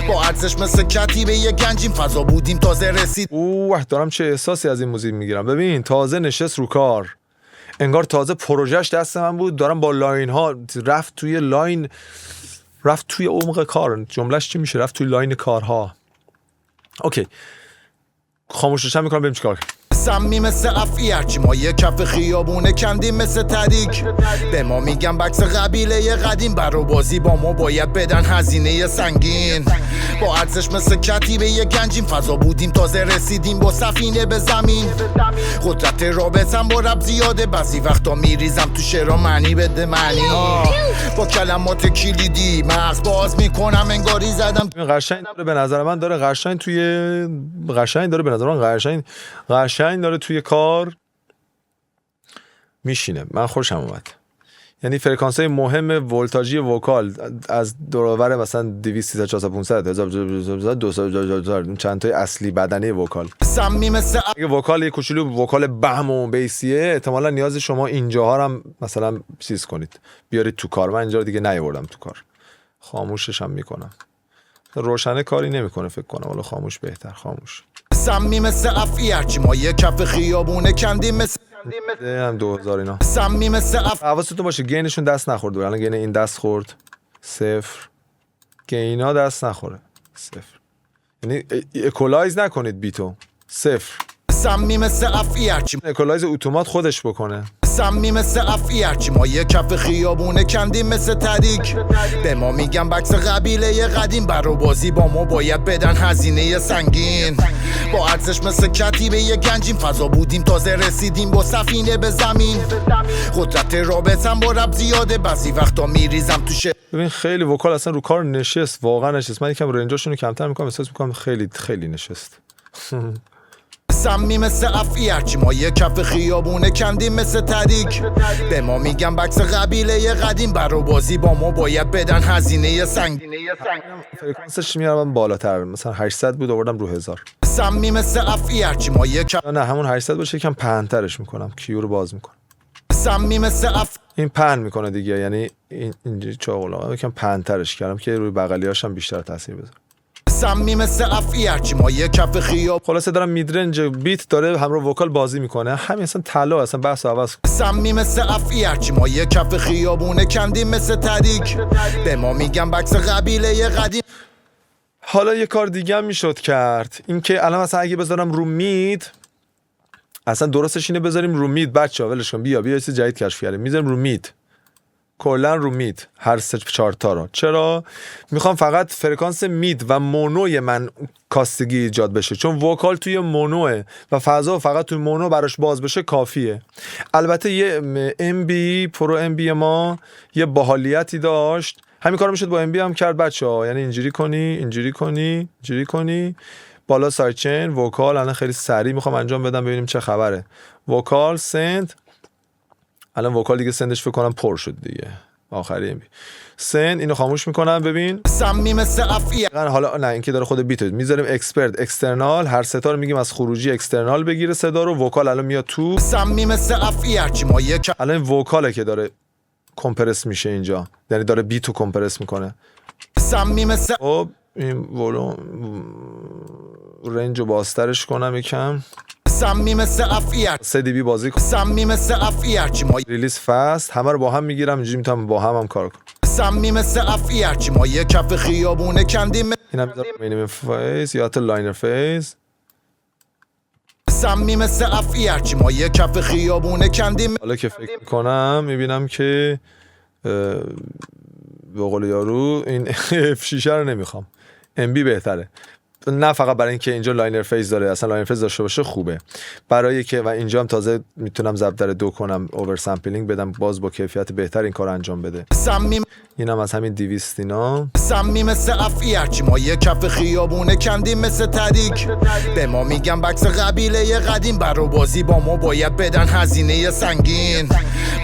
با ارزش مثل کتیبه یه گنجیم، فضا بودیم تازه رسید. اوه دارم چه احساسی از این موزیک میگیرم. ببین تازه نشست رو کار، انگار تازه پروژهش دست من بود. دارم با لاین ها رفت توی لاین، رفت توی عمق کار. جملهش چی میشه؟ رفت توی لاین کارها. اوکی خاموشش هم میکنم بریم چیکار کنیم. سمی مثل افعی هرچی ما یک کف خیابونه کندیم مثل تریک. به ما میگن بکس قبیله قدیم، برا بازی با ما باید بدن هزینه سنگین. با ارزش مثل کتیبه یه گنجیم، فضا بودیم تازه رسیدیم با سفینه به زمین. قدرت رابطم با رب زیاده، بعضی وقتا میریزم تو شعرها معنی بده معنی. با کلمات کلیدی مغز باز میکنم انگاری زدم. قشنگ داره به نظر من، داره قشنگ توی قشنگ داره به نظر من قشنگ داره توی کار میشینه. من خوشم اومد. یعنی فرکانس های مهم ولتاژی وکال از دوراور مثلا 200 400 500 1000 200 چند تای اصلی بدنه وکال. سمی مثل اگه وکال یه کوچولو وکال بهم و بیسیه، احتمالاً نیاز شما اینجاها رو هم مثلا چیز کنید، بیارید تو کار. من اینجا رو دیگه نیاوردم تو کار، خاموشش هم میکنم. روشنه کاری نمیکنه فکر کنم، ولی خاموش بهتر. خاموش. سمی مثل افعی هرچی ما یک کف خیابونه کندیم مثل هم 2000 اینا. سمی مثل حواستون باشه گینشون دست نخورد. الان گین این دست خورد 0، گینا دست نخوره 0. یعنی اکولایز نکنید بیتو 0. سمی مثل افعی هرچی اکولایز اتومات خودش بکنه. سمی مثل افعی هرچی ما یک کف خیابونه کندیم مثل تریک. به ما میگن بکس قبیله قدیم، برا بازی با ما باید بدن هزینه سنگین. با ارزش مثل کتیبه یه گنجیم، فضا بودیم تازه رسیدیم با سفینه به زمین. قدرت رابطم با رب زیاده، بعضی وقتا میریزم تو ببین خیلی وکال اصلا رو کار نشست، واقعا نشست. من یکم رنجاشون رو کمتر میکنم، احساس میکنم خیلی خیلی نشست. سمی مثل افعی هرچی ما یک کف خیابونه کندیم مثل تریک. به ما میگن بکس قبیله قدیم، برا بازی با ما باید بدن هزینه سنگین. فرکانسش میارم بالاتر، مثلا 800 بود آوردم رو 1000. سمی مثل افعی هرچی ما یک کف نه همون 800 باشه یکم پهن‌ترش میکنم، کیو رو باز میکنم. سمی مثل این پهن میکنه دیگه، یعنی اینجوری چاقلا یکم پهن‌ترش کردم که روی بغلیاش هم بیشتر تاثیر بذاره. سمی مثل افعی هرچی ما یک کف خیاب. خلاصه دارم میدرنج بیت داره همراه وکال بازی میکنه، همین اصلا طلا، اصلا بحث عوض. سمی مثل افعی هرچی ما یک کف خیابونه کندیم مثل تریک. به ما میگن بکس قبیله قدیم. حالا یه کار دیگه هم میشد کرد، این که الان مثلا اگه بذارم رو مید، اصلا درستش اینه بذاریم رو مید. بچه‌ها ولش کن، بیا یه چیز جدید کشف کردیم، میذاریم رو مید. کلا رو مید هر 3-4 تا رو. چرا میخوام فقط فرکانس مید و مونوی من کاستگی ایجاد بشه، چون وکال توی مونوه و فضا فقط توی مونو براش باز بشه کافیه. البته یه ام بی پرو ام بی ما یه باحالیتی داشت، همین کارو میشد با ام بی هم کرد بچه‌ها. یعنی اینجوری کنی بالا سایدچین وکال. الان خیلی سریع میخوام انجام بدم ببینیم چه خبره. وکال سند، الان وکال دیگه سندش فکر کنم پر شد دیگه، آخری ام بی سند. اینو خاموش میکنم ببین صمیم صفیه. حالا نه اینکه داره خود بیت میذاریم اکسپرت اکسترنال، هر ستا رو میگیم از خروجی اکسترنال بگیره صدا رو. وکال الان میاد تو صمیم صفیه چی ما یک الان وکاله که داره کمپرس میشه اینجا، یعنی داره بیتو کمپرس میکنه. صمیم خب این ولوم رنج رو بازترش کنم یکم. صمیم صفیه 3 دی بی بازی کنم. صمیم صفیه چی ما ریلیز فست همه رو با هم میگیرم، اینجوری میتونم با هم کار کنم. صمیم صفیه چی ما یک کف خیابونه کندیم. اینم میذارم مینیمم فیز یا حتی لاینر فیز. صمیم صفیه چی ما یک کف خیابونه کندیم. حالا که فکر میکنم میبینم که به قول یارو این F6 رو نمیخوام، MB بهتره. نه فقط برای اینکه اینجا لاینر فیز داره، اصلا لاینر فیز داشته باشه خوبه برای که، و اینجا هم تازه میتونم ضرب در 2 کنم، اوور سامپلینگ بدم، باز با کیفیت بهتر این کار انجام بده. صمیم اینم از همین 200 اینا. صمیم صفیه چی ما یک کف خیابونه کندیم مثل تریک. به ما میگن بکس قبیله قدیم، برا بازی با ما باید بدن هزینه سنگین.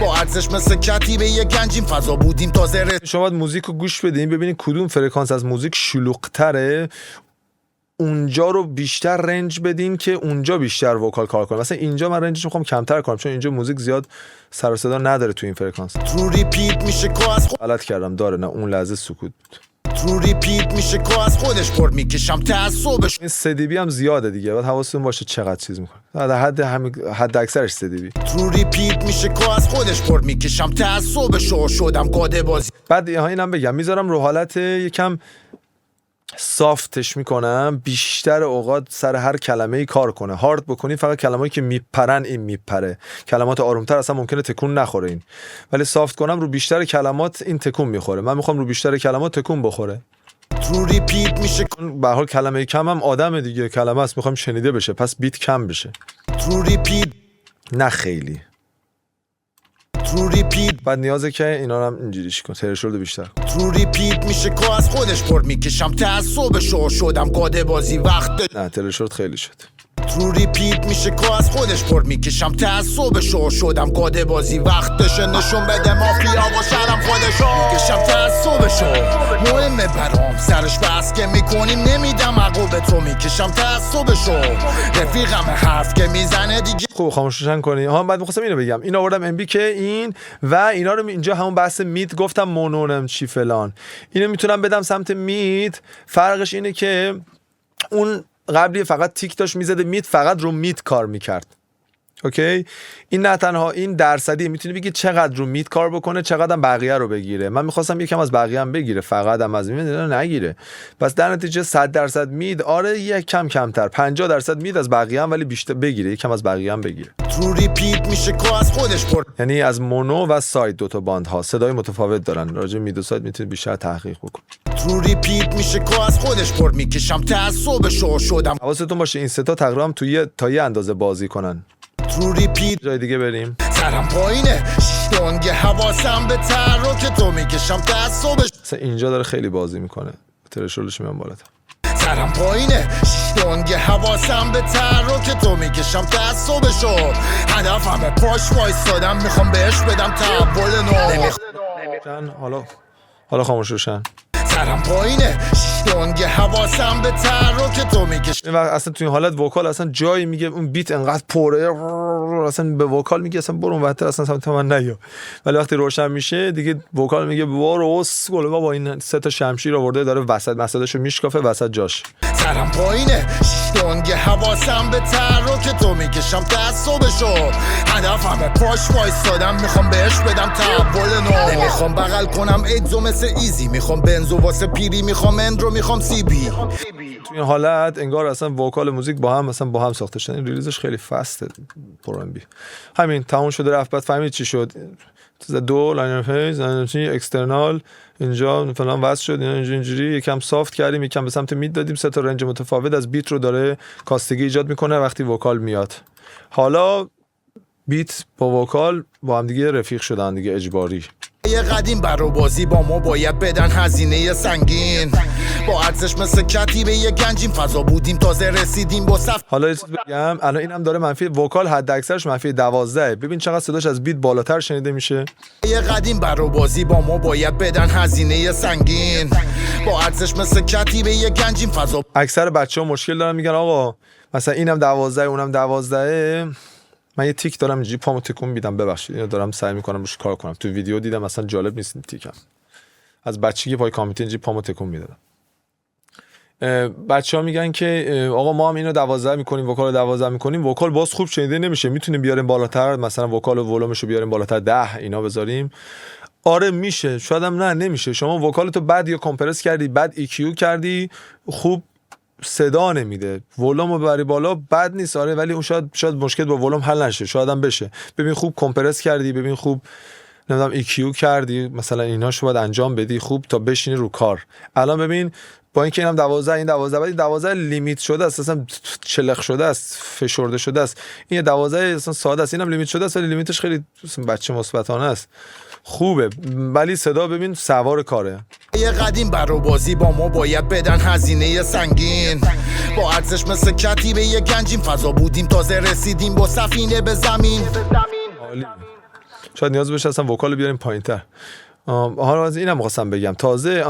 با ارزش مثل کتیبه یه گنجیم، فضا بودیم تازه. شما باید موزیک رو گوش بدین ببینید کدوم فرکانس از موزیک شلوغ‌تره، اونجا رو بیشتر رنج بدین که اونجا بیشتر وکال کار کنه. مثلا اینجا من رنجش میخوام کمتر کنم چون اینجا موزیک زیاد سر و صدا نداره تو این فرکانس. رو ریپیت میشه که از غلط کردم داره، نه اون لحظه سکوت بود. رو ریپیت میشه که از خودش پر میکشم تعصبش. این 3 دی بی هم زیاده دیگه، باید حواستون باشه چقدر چیز میکنه. حد اکثرش 3 دی بی. رو ریپیت میشه که از خودش پر میکشم تعصبش. شدم گاده بازی. بعد اینم بگم میذارم رو حالت یکم سافتش میکنم، بیشتر اوقات سر هر کلمه ای کار کنه. هارد بکنی فقط کلمه‌ای که میپرن این میپره، کلمات آرومتر اصلا ممکنه تکون نخوره این، ولی سافت کنم رو بیشتر کلمات این تکون میخوره. من میخوام رو بیشتر کلمات تکون بخوره. رو ریپیت میشه به هر حال کلمه کم هم آدم دیگه، کلمه است میخوام شنیده بشه، پس بیت کم بشه. رو ریپیت نه خیلی. رو ریپیت بعد نیازه که اینا رو هم اینجوریش کن، ترشولد بیشتر. رو ریپیت میشه که از خودش پر میکشم تعصبش. شدم گاده بازی وقت. نه ترشولد خیلی شد. رو ریپیت میشه که از خودش پر میکشم تعصبش. شدم گاده بازی وقتشه. نشون بده مافیا و شرم خودشو میکشم تعصبش. مهمه برام سرش بس که میکنیم نمیدم عقوبه تو میکشم تعصبش. رفیقم حرف که میزنه دیگه خوب خاموششن کنی. بعد می‌خواستم اینو بگم، اینو آوردم ام بی که این و اینا رو اینجا همون بحث مید گفتم مونونم چی فلان، اینو میتونم بدم سمت مید. فرقش اینه که اون قبلی فقط تیک داشت میزده مید، فقط رو مید کار میکرد. اوکی، این نه تنها این درصدی میتونی بگی چقدر رو مید کار بکنه چقدر هم بقیه رو بگیره. من میخواستم یکم از بقیه هم بگیره، فقط هم از مید نگیره. پس در نتیجه 100% مید، آره یک کمتر 50% مید از بقیه هم، ولی بیشتر بگیره، یکم از بقیه هم بگیره. رو ریپیت میشه که از خودش پر، یعنی از مونو و ساید دوتا باند ها صدای متفاوت دارن. راجع مید و ساید میتونید بیشتر تحقیق بکن. رو ریپیت میشه که از خودش پر میکشم تعصبش. شدم حواستون باشه این سه تا تقریبا تا یه اندازه بازی کنن. رو ریپیت جای دیگه بریم. سرم پایینه شیشتونگه حواسم به تحرک تو میکشم تعصبش. مثلا اینجا داره خیلی بازی میکنه، ترشولش میام بالاتر. سرم پایینه شیشتونگه حواسم به تحرک تو میکشم تعصبش. هدفم پاش وایستادم میخوام بهش بدم تحول نو. حالا خاموش روشن. سرم پایینه شیشتونگه حواسم به تحرک تو میکشم. اصلا تو این حالت وکال اصلا جایی میگه اون بیت انقدر پره، اصلا به وکال میگه اصلا برو اونورتر، اصلا سمت من نیا. ولی وقتی روشن میشه دیگه وکال میگه برو اسکل بابا، این سه تا شمشیر آورده داره وسط مسداشو میشکافه وسط جاش. سرم پایینه شیشتونگه حواسم به تحرک تو میکشم تعصبش. هدفم پاش وایستادم میخوام بهش بدم تحول نو. نمیخوام بغل کنم ایدزو مثل ایزی، میخوام بنزو واسه پیری، میخوام اندرو، میخوام سی بی. تو این حالت انگار اصلا وکال موزیک با هم ساخته شدن. ریلیزش خیلی فسته، پر ام بی. همین تموم شده رفت. بعد فهمید چی شد؟ دو لاین پیج اکسترنال اینجا فلان وصل شد، اینجوری یکم سافت کردیم، یکم به سمت مید دادیم، سه تا رنج متفاوت از بیت رو داره کاستگی ایجاد میکنه وقتی وکال میاد. حالا بیت با وکال با هم دیگه رفیق شدن دیگه اجباری. یه قدیم برو بازی با ما باید بدن هزینه سنگین، با ارزش مثل کتیبه یه گنجیم، فضا بودیم تازه رسیدیم با صف. حالا یه چیز بگم، الان اینم داره منفی وکال حد اکثرش منفی 12، ببین چقدر صداش از بیت بالاتر شنیده میشه. یه قدیم برو بازی با ما باید بدن هزینه سنگین، با ارزش مثل کتیبه یه گنجیم، فضا. اکثر بچه‌ها مشکل دارن میگن آقا مثلا اینم 12 اونم 12. من یه تیک دارم اینجوری پامو تکون میدم، ببخشید اینو دارم سعی میکنم روش کار کنم. تو ویدیو دیدم مثلا جالب نیست این تیکم، از بچگی پای کامپیوتر اینجوری پامو تکون میدادم. بچه‌ها میگن که آقا ما هم اینو 12 میکنیم، وکال 12 میکنیم، وکال باز خوب شنیده نمیشه، میتونیم بیاریم بالاتر، مثلا وکال و ولومشو بیاریم بالاتر 10 اینا بذاریم. آره میشه، شاید هم نه نمیشه. شما وکالتو بعد یا کامپرس کردی، بعد EQ کردی، خوب صدا نمیده، ولومو ببری بالا بد نیست، آره، ولی اون شاید مشکل با ولوم حل نشه، شاید هم بشه. ببین خوب کامپرس کردی، ببین خوب نمیدونم EQ کردی، مثلا ایناشو باید انجام بدی خوب تا بشینی رو کار. الان ببین با اینکه اینم 12 این 12 ولی 12 لیمیت شده است، اصلا چلق شده است، فشرده شده است. این 12 اصلا ساده است، اینم لیمیت شده است ولی لیمیتش خیلی بچه مثبتانه است، خوبه، ولی صدا ببین سوار کاره. یه قدیم برو بازی با ما باید بدن هزینه سنگین، با ارزش مثل کتیبه یه گنجیم، فضا بودیم تازه رسیدیم با سفینه به زمین. عالی. شاید نیاز بشه اصلا وکال بیاریم پایین‌تر. حالا از اینم خواستم بگم تازه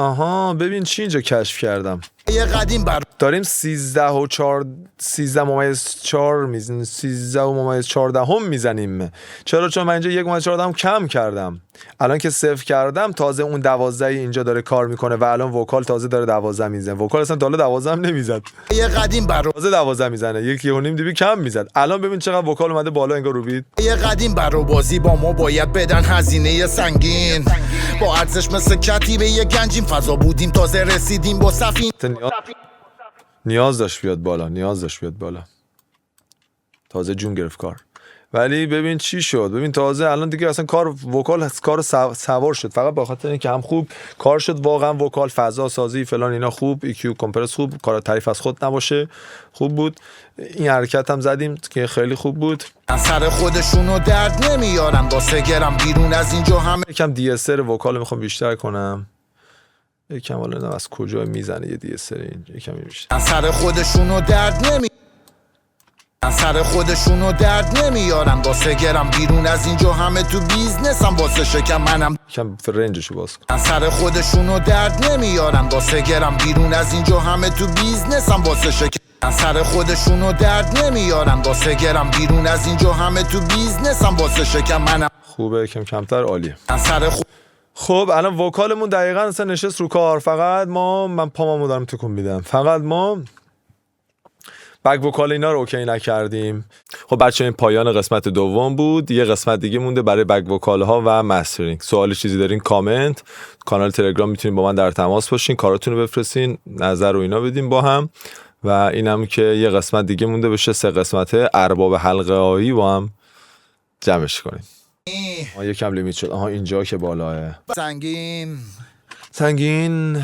ببین چی اینجا کشف کردم. یه قدیم داریم 13.4 میزنیم، 13.14 میزنیم. چرا؟ چون من اینجا 1.14 کم کردم. الان که صفر کردم تازه اون 12 اینجا داره کار میکنه و الان وکال تازه داره 12 میزنه. وکال اصلا تا حالا 12 هم نمیزد. یه قدیم تازه 12 میزنه، 1.5 دیبی کم میزد. الان ببین چقدر وکال اومده بالا انگار رو بیت. یه قدیم برو بازی با ما باید بدن هزینه سنگین، با ارزش مثل کتیبه یه گنجیم، فضا بودیم تازه رسیدیم با سفینه. نیاز داشت بیاد بالا، تازه جون گرفت کار. ولی ببین چی شد، ببین تازه الان دیگه اصلا کار وکال کار سوار شد، فقط به خاطر اینکه هم خوب کار شد واقعا وکال، فضا سازی فلان اینا خوب، EQ کمپرس خوب، کار تعریف از خود نباشه، خوب بود. این حرکت هم زدیم که خیلی خوب بود. سر خودشونو درد نمیارن واسه گرم بیرون از اینجا، همه یکم DSR وکال میخوام بیشتر کنم، یکم حالا از کجا میزنه یه DSR اینجا یکم بیشتر. سر خودشونو درد نمیارن واسه گرم بیرون از اینجا، همه تو بیزنسم واسه شکم، منم یکم رنجشو باز کن. سر خودشونو درد نمیارن واسه گرم بیرون از اینجا، همه تو بیزنسم واسه شکم. سر خودشونو درد نمیارن واسه گرم بیرون از اینجا، همه تو بیزنسم واسه شکم، منم خوبه یکم کمتر، عالیه. خب الان وکالمون دقیقاً اصلا نشست رو کار، فقط من پامو دارم تکون میدم، فقط ما بک وکال اینا رو اوکی نکردیم. خب بچه این پایان قسمت دوم بود، یه قسمت دیگه مونده برای بک وکال ها و مسترینگ. سوالی چیزی دارین کامنت، کانال تلگرام میتونین با من در تماس باشین، کاراتون رو بفرستین، نظر رو اینا بدیم با هم. و اینم که یه قسمت دیگه مونده بشه 3 قسمته ارباب حلقه هایی با هم جمعش کنیم. یکم لیمیت شد. اینجا که بالاه سنگین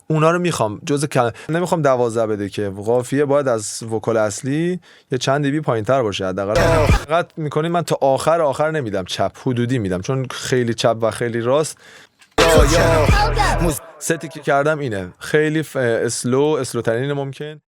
اونا رو میخوام جزء نمیخوام 12 بده که قافیه باید از وکال اصلی یه چند دیبی پایینتر باشه حداقل. فقط میکنیم من تا آخر نمیدم، چپ حدودی میدم چون خیلی چپ و خیلی راست. ستی که کردم اینه، خیلی اسلو ترین ممکن.